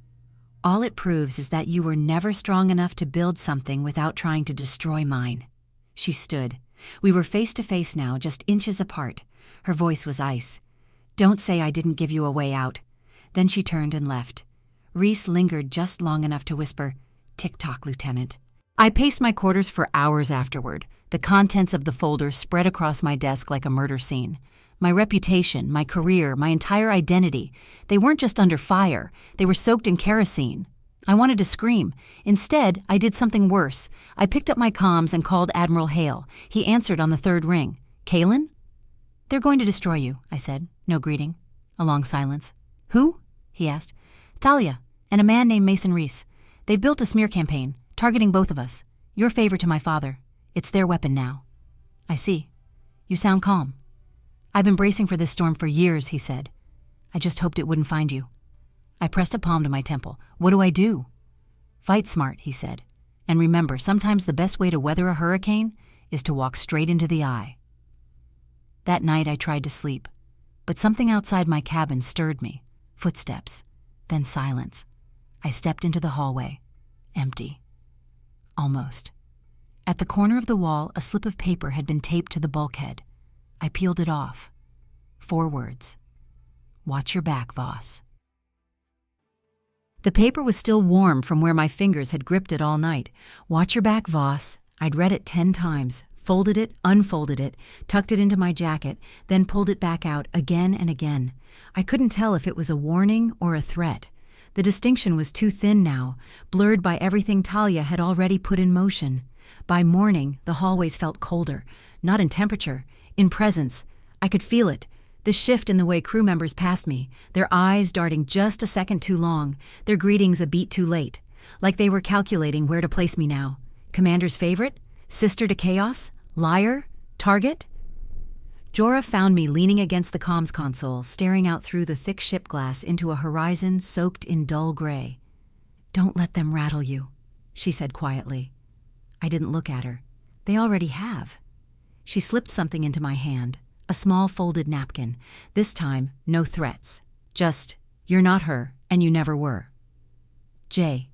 "All it proves is that you were never strong enough to build something without trying to destroy mine." She stood. We were face to face now, just inches apart. Her voice was ice. "Don't say I didn't give you a way out." Then she turned and left. Reese lingered just long enough to whisper, "Tick-tock, Lieutenant." I paced my quarters for hours afterward. The contents of the folder spread across my desk like a murder scene. My reputation, my career, my entire identity, they weren't just under fire, they were soaked in kerosene. I wanted to scream. Instead, I did something worse. I picked up my comms and called Admiral Hale. He answered on the third ring. "Kaelin?" "They're going to destroy you," I said. No greeting. A long silence. "Who?" he asked. "Thalia, and a man named Mason Reese. They've built a smear campaign, targeting both of us. Your favor to my father. It's their weapon now." "I see. You sound calm." "I've been bracing for this storm for years," he said. "I just hoped it wouldn't find you." I pressed a palm to my temple. "What do I do?" "Fight smart," he said. "And remember, sometimes the best way to weather a hurricane is to walk straight into the eye." That night I tried to sleep, but something outside my cabin stirred me. Footsteps, then silence. I stepped into the hallway. Empty. Almost. At the corner of the wall, a slip of paper had been taped to the bulkhead. I peeled it off. 4 words. "Watch your back, Voss." The paper was still warm from where my fingers had gripped it all night. "Watch your back, Voss." I'd read it 10 times, folded it, unfolded it, tucked it into my jacket, then pulled it back out again and again. I couldn't tell if it was a warning or a threat. The distinction was too thin now, blurred by everything Thalia had already put in motion. By morning, the hallways felt colder, not in temperature, in presence. I could feel it, the shift in the way crew members passed me, their eyes darting just a second too long, their greetings a beat too late, like they were calculating where to place me now. Commander's favorite? Sister to chaos? Liar? Target? Jorah found me leaning against the comms console, staring out through the thick ship glass into a horizon soaked in dull gray. "Don't let them rattle you," she said quietly. I didn't look at her. "They already have." She slipped something into my hand, a small folded napkin. This time, no threats. Just, "You're not her, and you never were." "Jay."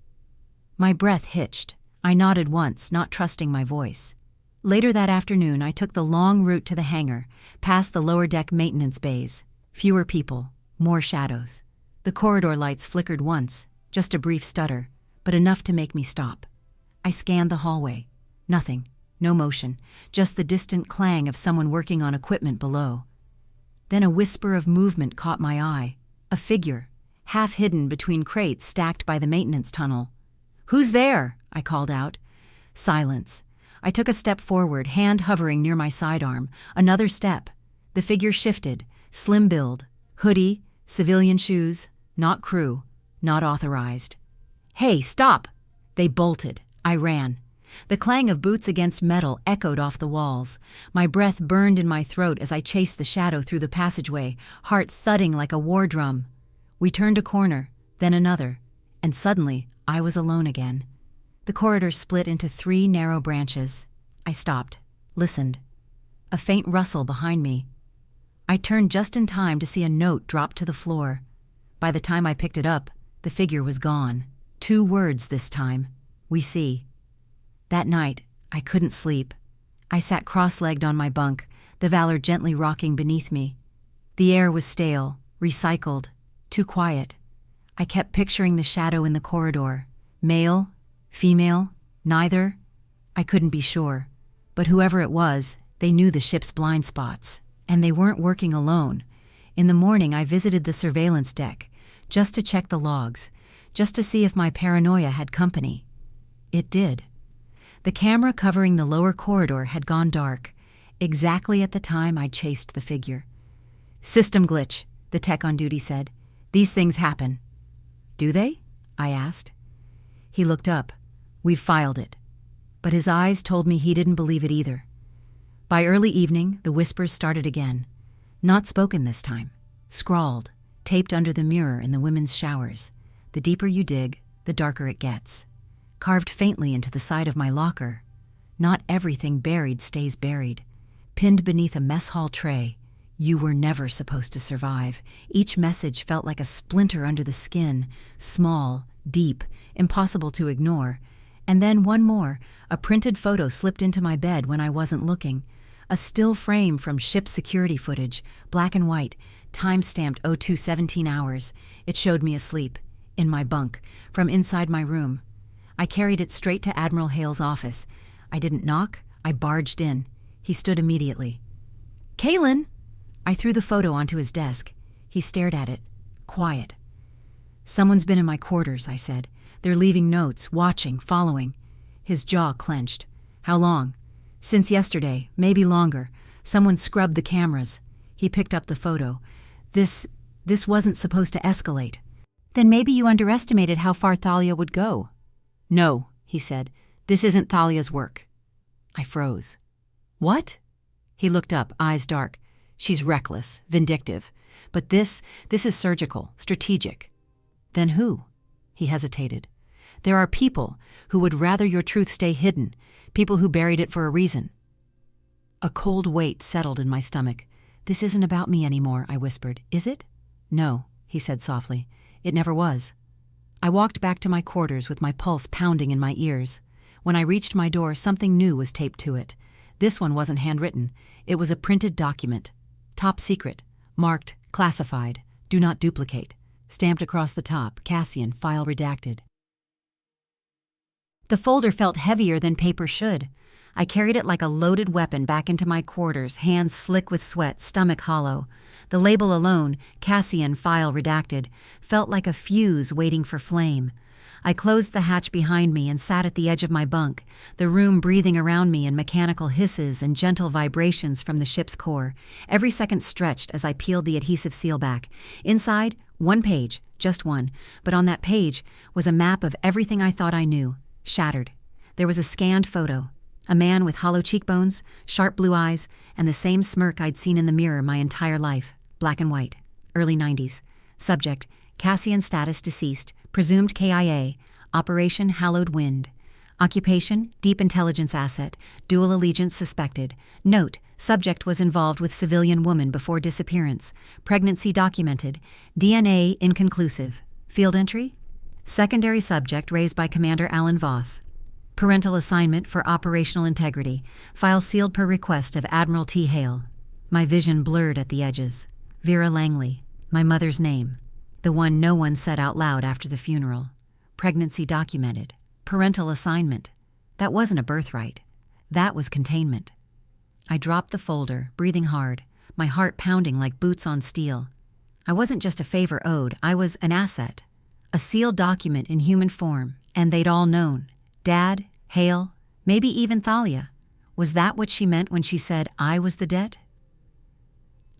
My breath hitched. I nodded once, not trusting my voice. Later that afternoon, I took the long route to the hangar, past the lower deck maintenance bays. Fewer people, more shadows. The corridor lights flickered once, just a brief stutter, but enough to make me stop. I scanned the hallway. Nothing. No motion, just the distant clang of someone working on equipment below. Then a whisper of movement caught my eye. A figure, half hidden between crates stacked by the maintenance tunnel. "Who's there?" I called out. Silence. I took a step forward, hand hovering near my sidearm. Another step. The figure shifted, slim build, hoodie, civilian shoes, not crew, not authorized. "Hey, stop!" They bolted. I ran. The clang of boots against metal echoed off the walls. My breath burned in my throat as I chased the shadow through the passageway, heart thudding like a war drum. We turned a corner, then another, and suddenly I was alone again. The corridor split into 3 narrow branches. I stopped, listened. A faint rustle behind me. I turned just in time to see a note drop to the floor. By the time I picked it up, the figure was gone. 2 words this time. "We see." That night, I couldn't sleep. I sat cross-legged on my bunk, the Valor gently rocking beneath me. The air was stale, recycled, too quiet. I kept picturing the shadow in the corridor. Male? Female? Neither? I couldn't be sure. But whoever it was, they knew the ship's blind spots. And they weren't working alone. In the morning, I visited the surveillance deck, just to check the logs, just to see if my paranoia had company. It did. The camera covering the lower corridor had gone dark, exactly at the time I chased the figure. "System glitch," the tech on duty said. "These things happen." "Do they?" I asked. He looked up. "We've filed it." But his eyes told me he didn't believe it either. By early evening, the whispers started again. Not spoken this time. Scrawled, taped under the mirror in the women's showers. The deeper you dig, the darker it gets. Carved faintly into the side of my locker. Not everything buried stays buried. Pinned beneath a mess hall tray. You were never supposed to survive. Each message felt like a splinter under the skin. Small, deep, impossible to ignore. And then one more. A printed photo slipped into my bed when I wasn't looking. A still frame from ship security footage, black and white, time-stamped 02:17 hours. It showed me asleep, in my bunk, from inside my room. I carried it straight to Admiral Hale's office. I didn't knock, I barged in. He stood immediately. "Kaelin!" I threw the photo onto his desk. He stared at it, quiet. "Someone's been in my quarters," I said. "They're leaving notes, watching, following." His jaw clenched. "How long?" "Since yesterday, maybe longer. Someone scrubbed the cameras." He picked up the photo. This wasn't supposed to escalate." "Then maybe you underestimated how far Thalia would go." "No," he said. "This isn't Thalia's work." I froze. "What?" He looked up, eyes dark. "She's reckless, vindictive. But this is surgical, strategic." "Then who?" He hesitated. "There are people who would rather your truth stay hidden, people who buried it for a reason." A cold weight settled in my stomach. "This isn't about me anymore," I whispered. "Is it?" "No," he said softly. "It never was." I walked back to my quarters with my pulse pounding in my ears. When I reached my door, something new was taped to it. This one wasn't handwritten. It was a printed document. Top secret, marked classified, do not duplicate. Stamped across the top, Cassian, file redacted. The folder felt heavier than paper should. I carried it like a loaded weapon back into my quarters, hands slick with sweat, stomach hollow. The label alone, Cassian, file redacted, felt like a fuse waiting for flame. I closed the hatch behind me and sat at the edge of my bunk, the room breathing around me in mechanical hisses and gentle vibrations from the ship's core. Every second stretched as I peeled the adhesive seal back. Inside, one page, just one, but on that page was a map of everything I thought I knew, shattered. There was a scanned photo. A man with hollow cheekbones, sharp blue eyes, and the same smirk I'd seen in the mirror my entire life. Black and white. Early 90s. Subject, Cassian status deceased. Presumed KIA. Operation Hallowed Wind. Occupation, deep intelligence asset. Dual allegiance suspected. Note, subject was involved with civilian woman before disappearance. Pregnancy documented. DNA inconclusive. Field entry? Secondary subject raised by Commander Kaelin Voss. Parental assignment for operational integrity. File sealed per request of Admiral T. Hale. My vision blurred at the edges. Vera Langley, my mother's name. The one no one said out loud after the funeral. Pregnancy documented. Parental assignment. That wasn't a birthright. That was containment. I dropped the folder, breathing hard, my heart pounding like boots on steel. I wasn't just a favor owed, I was an asset. A sealed document in human form, and they'd all known. Dad, Hale, maybe even Thalia. Was that what she meant when she said I was the debt?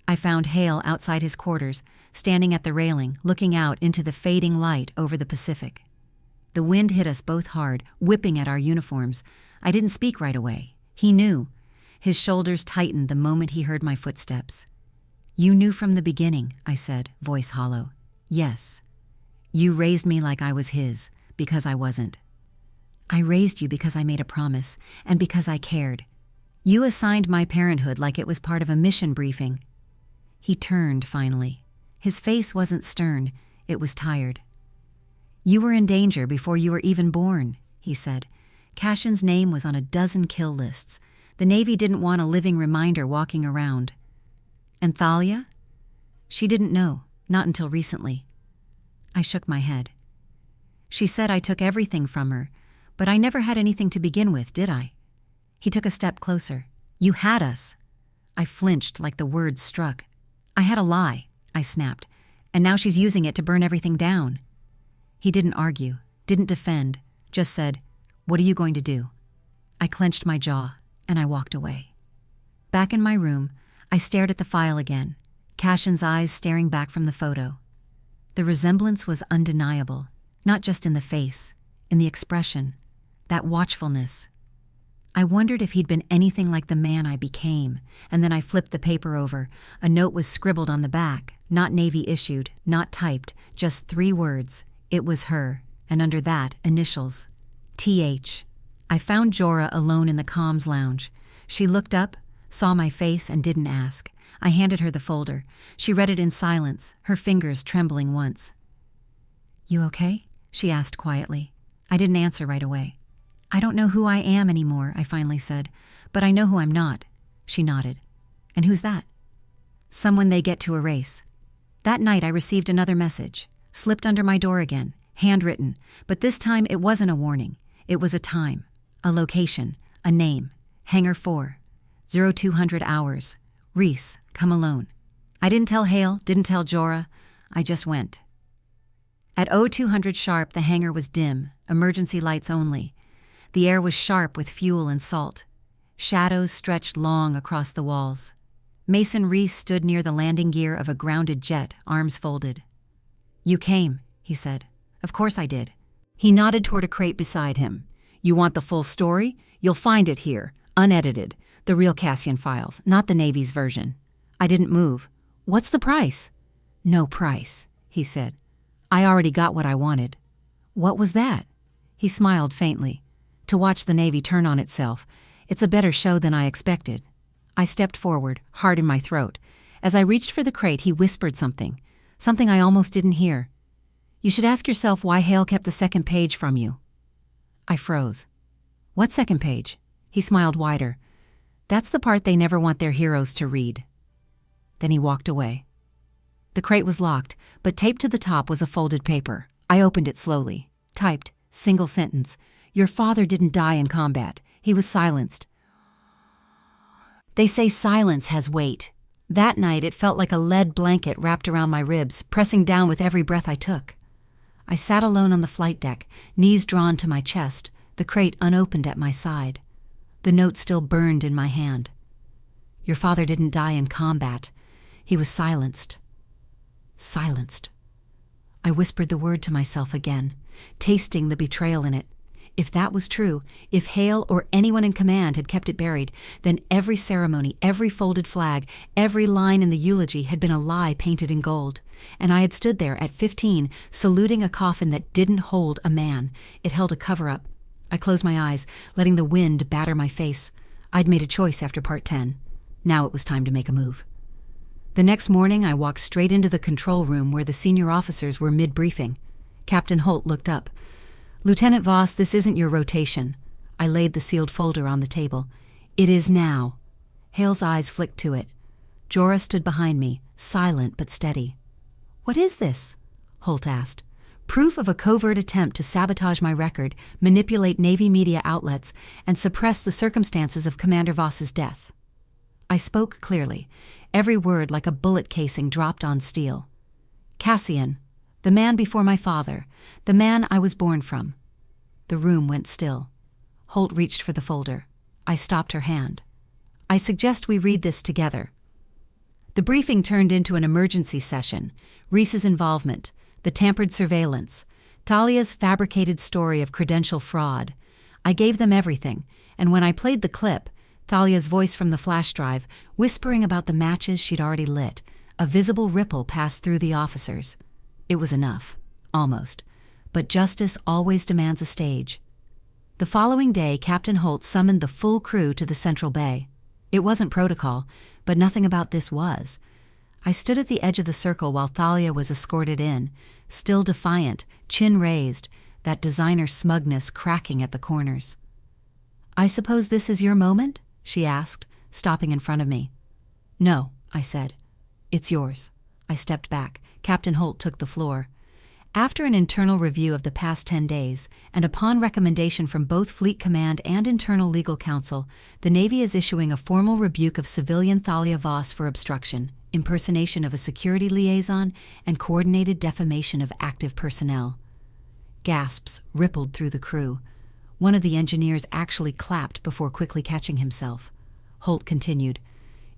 I found Hale outside his quarters, standing at the railing, looking out into the fading light over the Pacific. The wind hit us both hard, whipping at our uniforms. I didn't speak right away. He knew. His shoulders tightened the moment he heard my footsteps. "You knew from the beginning," I said, voice hollow. "Yes. You raised me like I was his, because I wasn't. I raised you because I made a promise, and because I cared. You assigned my parenthood like it was part of a mission briefing." He turned, finally. His face wasn't stern, it was tired. "You were in danger before you were even born," he said. "Cassian's name was on a dozen kill lists. The Navy didn't want a living reminder walking around. And Thalia? She didn't know, not until recently." I shook my head. "She said I took everything from her, but I never had anything to begin with, did I?" He took a step closer. "You had us." I flinched like the words struck. "I had a lie," I snapped, "and now she's using it to burn everything down." He didn't argue, didn't defend, just said, "What are you going to do?" I clenched my jaw, and I walked away. Back in my room, I stared at the file again. Cashin's eyes staring back from the photo. The resemblance was undeniable, not just in the face, in the expression, that watchfulness. I wondered if he'd been anything like the man I became, and then I flipped the paper over. A note was scribbled on the back, not Navy issued, not typed, just 3 words. It was her, and under that, initials. TH. I found Jorah alone in the comms lounge. She looked up, saw my face, and didn't ask. I handed her the folder. She read it in silence, her fingers trembling once. "You okay?" she asked quietly. I didn't answer right away. "I don't know who I am anymore," I finally said, "but I know who I'm not." She nodded. "And who's that?" "Someone they get to erase." That night I received another message, slipped under my door again, handwritten, but this time it wasn't a warning. It was a time, a location, a name. Hangar 4, 0200 hours. Reese, come alone. I didn't tell Hale, didn't tell Jorah. I just went. At 0200 sharp, the hangar was dim, emergency lights only. The air was sharp with fuel and salt. Shadows stretched long across the walls. Mason Reese stood near the landing gear of a grounded jet, arms folded. "You came," he said. "Of course I did." He nodded toward a crate beside him. "You want the full story? You'll find it here, unedited. The real Cassian files, not the Navy's version." I didn't move. "What's the price?" "No price," he said. "I already got what I wanted." "What was that?" He smiled faintly. "To watch the Navy turn on itself. It's a better show than I expected." I stepped forward, heart in my throat. As I reached for the crate, he whispered something I almost didn't hear. "You should ask yourself why Hale kept the second page from you." I froze. "What second page?" He smiled wider. "That's the part they never want their heroes to read." Then he walked away. The crate was locked, but taped to the top was a folded paper. I opened it slowly. Typed, single sentence. "Your father didn't die in combat. He was silenced." They say silence has weight. That night it felt like a lead blanket wrapped around my ribs, pressing down with every breath I took. I sat alone on the flight deck, knees drawn to my chest, the crate unopened at my side. The note still burned in my hand. "Your father didn't die in combat. He was silenced." Silenced. I whispered the word to myself again, tasting the betrayal in it. If that was true, if Hale or anyone in command had kept it buried, then every ceremony, every folded flag, every line in the eulogy had been a lie painted in gold. And I had stood there at 15, saluting a coffin that didn't hold a man. It held a cover-up. I closed my eyes, letting the wind batter my face. I'd made a choice after Part 10. Now it was time to make a move. The next morning, I walked straight into the control room where the senior officers were mid-briefing. Captain Holt looked up. "Lieutenant Voss, this isn't your rotation." I laid the sealed folder on the table. "It is now." Hale's eyes flicked to it. Jorah stood behind me, silent but steady. "What is this?" Holt asked. "Proof of a covert attempt to sabotage my record, manipulate Navy media outlets, and suppress the circumstances of Commander Voss's death." I spoke clearly, every word like a bullet casing dropped on steel. "Cassian, the man before my father, the man I was born from." The room went still. Holt reached for the folder. I stopped her hand. "I suggest we read this together." The briefing turned into an emergency session. Reese's involvement, the tampered surveillance, Talia's fabricated story of credential fraud. I gave them everything, and when I played the clip, Thalia's voice from the flash drive, whispering about the matches she'd already lit, a visible ripple passed through the officers. It was enough. Almost. But justice always demands a stage. The following day, Captain Holt summoned the full crew to the central bay. It wasn't protocol, but nothing about this was. I stood at the edge of the circle while Thalia was escorted in, still defiant, chin raised, that designer smugness cracking at the corners. "I suppose this is your moment?" she asked, stopping in front of me. "No," I said. "It's yours." I stepped back. Captain Holt took the floor. After an internal review of the past 10 days, and upon recommendation from both Fleet Command and Internal Legal Counsel, the Navy is issuing a formal rebuke of civilian Thalia Voss for obstruction, impersonation of a security liaison, and coordinated defamation of active personnel. Gasps rippled through the crew. One of the engineers actually clapped before quickly catching himself. Holt continued,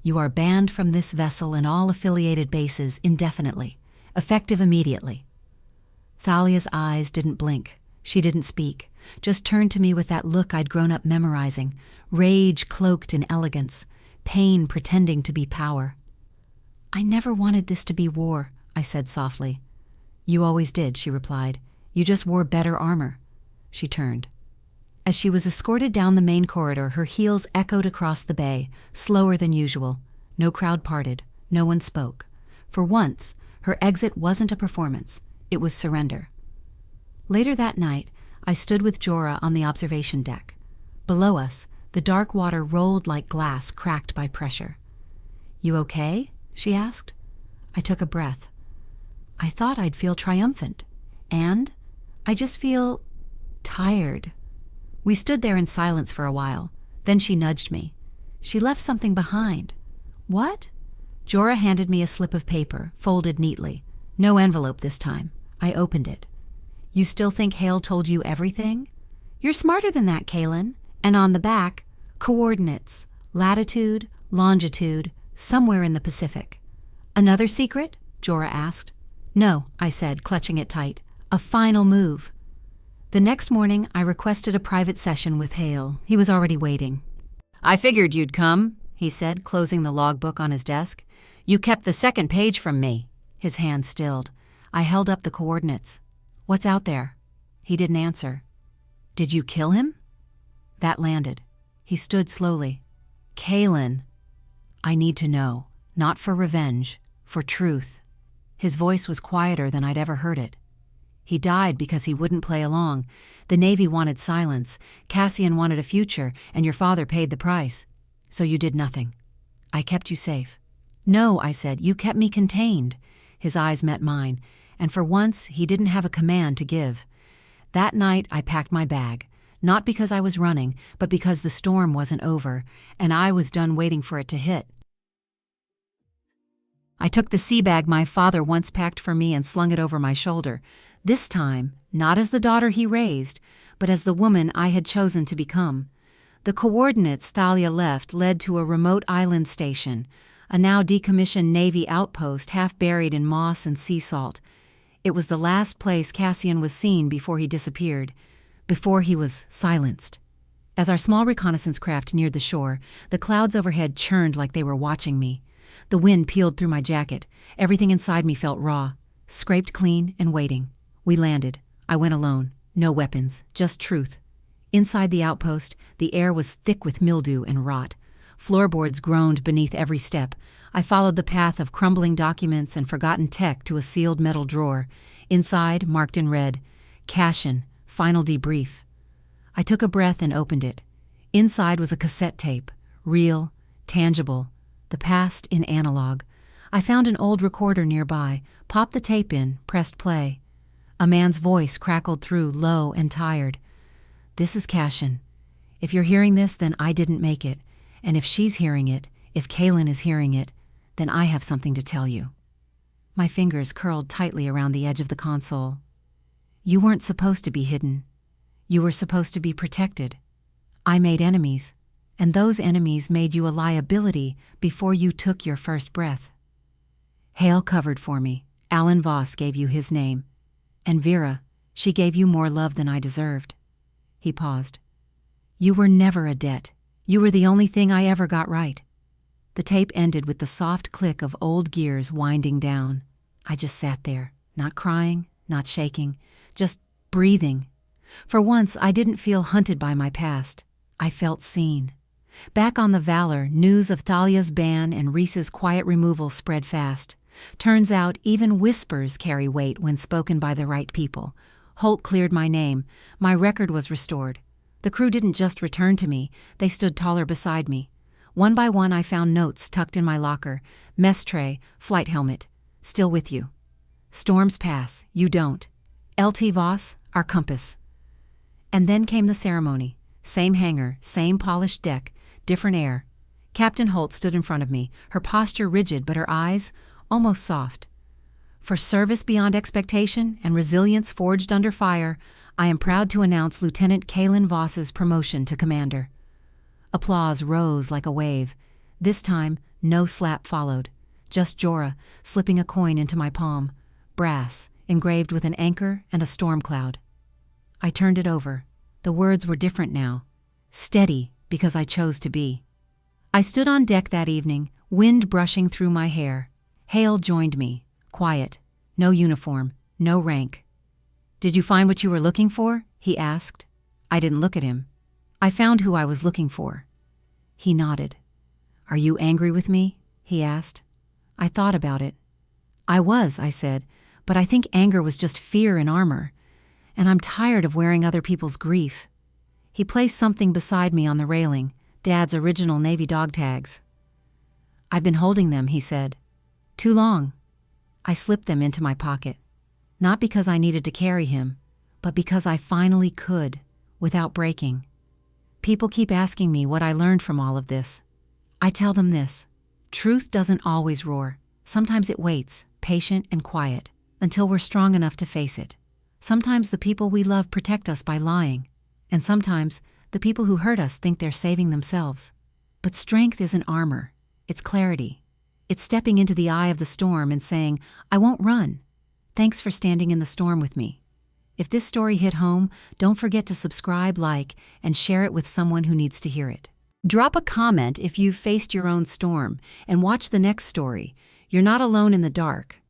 You are banned from this vessel and all affiliated bases indefinitely, effective immediately." Thalia's eyes didn't blink. She didn't speak, just turned to me with that look I'd grown up memorizing, rage cloaked in elegance, pain pretending to be power. "I never wanted this to be war," I said softly. "You always did," she replied. "You just wore better armor." She turned. As she was escorted down the main corridor, her heels echoed across the bay, slower than usual. No crowd parted. No one spoke. For once, her exit wasn't a performance. It was surrender. Later that night, I stood with Jorah on the observation deck. Below us, the dark water rolled like glass cracked by pressure. "You okay?" she asked. I took a breath. I thought I'd feel triumphant. And I just feel tired. We stood there in silence for a while. Then she nudged me. She left something behind. What? Jorah handed me a slip of paper, folded neatly. No envelope this time. I opened it. "You still think Hale told you everything?" "You're smarter than that, Kaelin." And on the back, coordinates, latitude, longitude, somewhere in the Pacific. "Another secret?" Jorah asked. "No," I said, clutching it tight. "A final move." The next morning, I requested a private session with Hale. He was already waiting. "I figured you'd come," he said, closing the logbook on his desk. "You kept the second page from me." His hand stilled. I held up the coordinates. "What's out there?" He didn't answer. "Did you kill him?" That landed. He stood slowly. "Kaelin, I need to know. Not for revenge, for truth." His voice was quieter than I'd ever heard it. "He died because he wouldn't play along. The Navy wanted silence. Cassian wanted a future, and your father paid the price. So you did nothing. I kept you safe." "No," I said, "you kept me contained." His eyes met mine, and for once he didn't have a command to give. That night I packed my bag, not because I was running, but because the storm wasn't over, and I was done waiting for it to hit. I took the sea bag my father once packed for me and slung it over my shoulder, this time not as the daughter he raised, but as the woman I had chosen to become. The coordinates Thalia left led to a remote island station, a now decommissioned Navy outpost half buried in moss and sea salt. It was the last place Cassian was seen before he disappeared, before he was silenced. As our small reconnaissance craft neared the shore, the clouds overhead churned like they were watching me. The wind peeled through my jacket. Everything inside me felt raw, scraped clean and waiting. We landed. I went alone. No weapons, just truth. Inside the outpost, the air was thick with mildew and rot. Floorboards groaned beneath every step. I followed the path of crumbling documents and forgotten tech to a sealed metal drawer. Inside, marked in red, "Cassian, final debrief." I took a breath and opened it. Inside was a cassette tape, real, tangible, the past in analog. I found an old recorder nearby, popped the tape in, pressed play. A man's voice crackled through, low and tired. "This is Cassian. If you're hearing this, then I didn't make it. And if she's hearing it, if Kaelin is hearing it, then I have something to tell you." My fingers curled tightly around the edge of the console. "You weren't supposed to be hidden. You were supposed to be protected. I made enemies, and those enemies made you a liability before you took your first breath. Hale covered for me. Kaelin Voss gave you his name. And Vera, she gave you more love than I deserved." He paused. "You were never a debt. You were the only thing I ever got right." The tape ended with the soft click of old gears winding down. I just sat there, not crying, not shaking, just breathing. For once, I didn't feel hunted by my past. I felt seen. Back on the Valor, news of Thalia's ban and Reese's quiet removal spread fast. Turns out even whispers carry weight when spoken by the right people. Holt cleared my name. My record was restored. The crew didn't just return to me, they stood taller beside me. One by one I found notes tucked in my locker. Mess tray, flight helmet. Still with you. Storms pass, you don't. LT Voss, our compass. And then came the ceremony. Same hangar, same polished deck, different air. Captain Holt stood in front of me, her posture rigid but her eyes almost soft. "For service beyond expectation and resilience forged under fire, I am proud to announce Lieutenant Kaelin Voss's promotion to commander." Applause rose like a wave. This time, No slap followed, just Jorah slipping a coin into my palm, brass, engraved with an anchor and a storm cloud. I turned it over. The words were different now. Steady, because I chose to be. I stood on deck that evening, wind brushing through my hair. Hale joined me, quiet, no uniform, no rank. "Did you find what you were looking for?" he asked. I didn't look at him. "I found who I was looking for." He nodded. "Are you angry with me?" he asked. I thought about it. "I was," I said, "but I think anger was just fear in armor, and I'm tired of wearing other people's grief." He placed something beside me on the railing, Dad's original Navy dog tags. "I've been holding them," he said. "Too long." I slipped them into my pocket. Not because I needed to carry him, but because I finally could, without breaking. People keep asking me what I learned from all of this. I tell them this: truth doesn't always roar. Sometimes it waits, patient and quiet, until we're strong enough to face it. Sometimes the people we love protect us by lying, and sometimes the people who hurt us think they're saving themselves. But strength isn't armor, it's clarity. It's stepping into the eye of the storm and saying, "I won't run. Thanks for standing in the storm with me." If this story hit home, don't forget to subscribe, like, and share it with someone who needs to hear it. Drop a comment if you've faced your own storm, and watch the next story. You're not alone in the dark.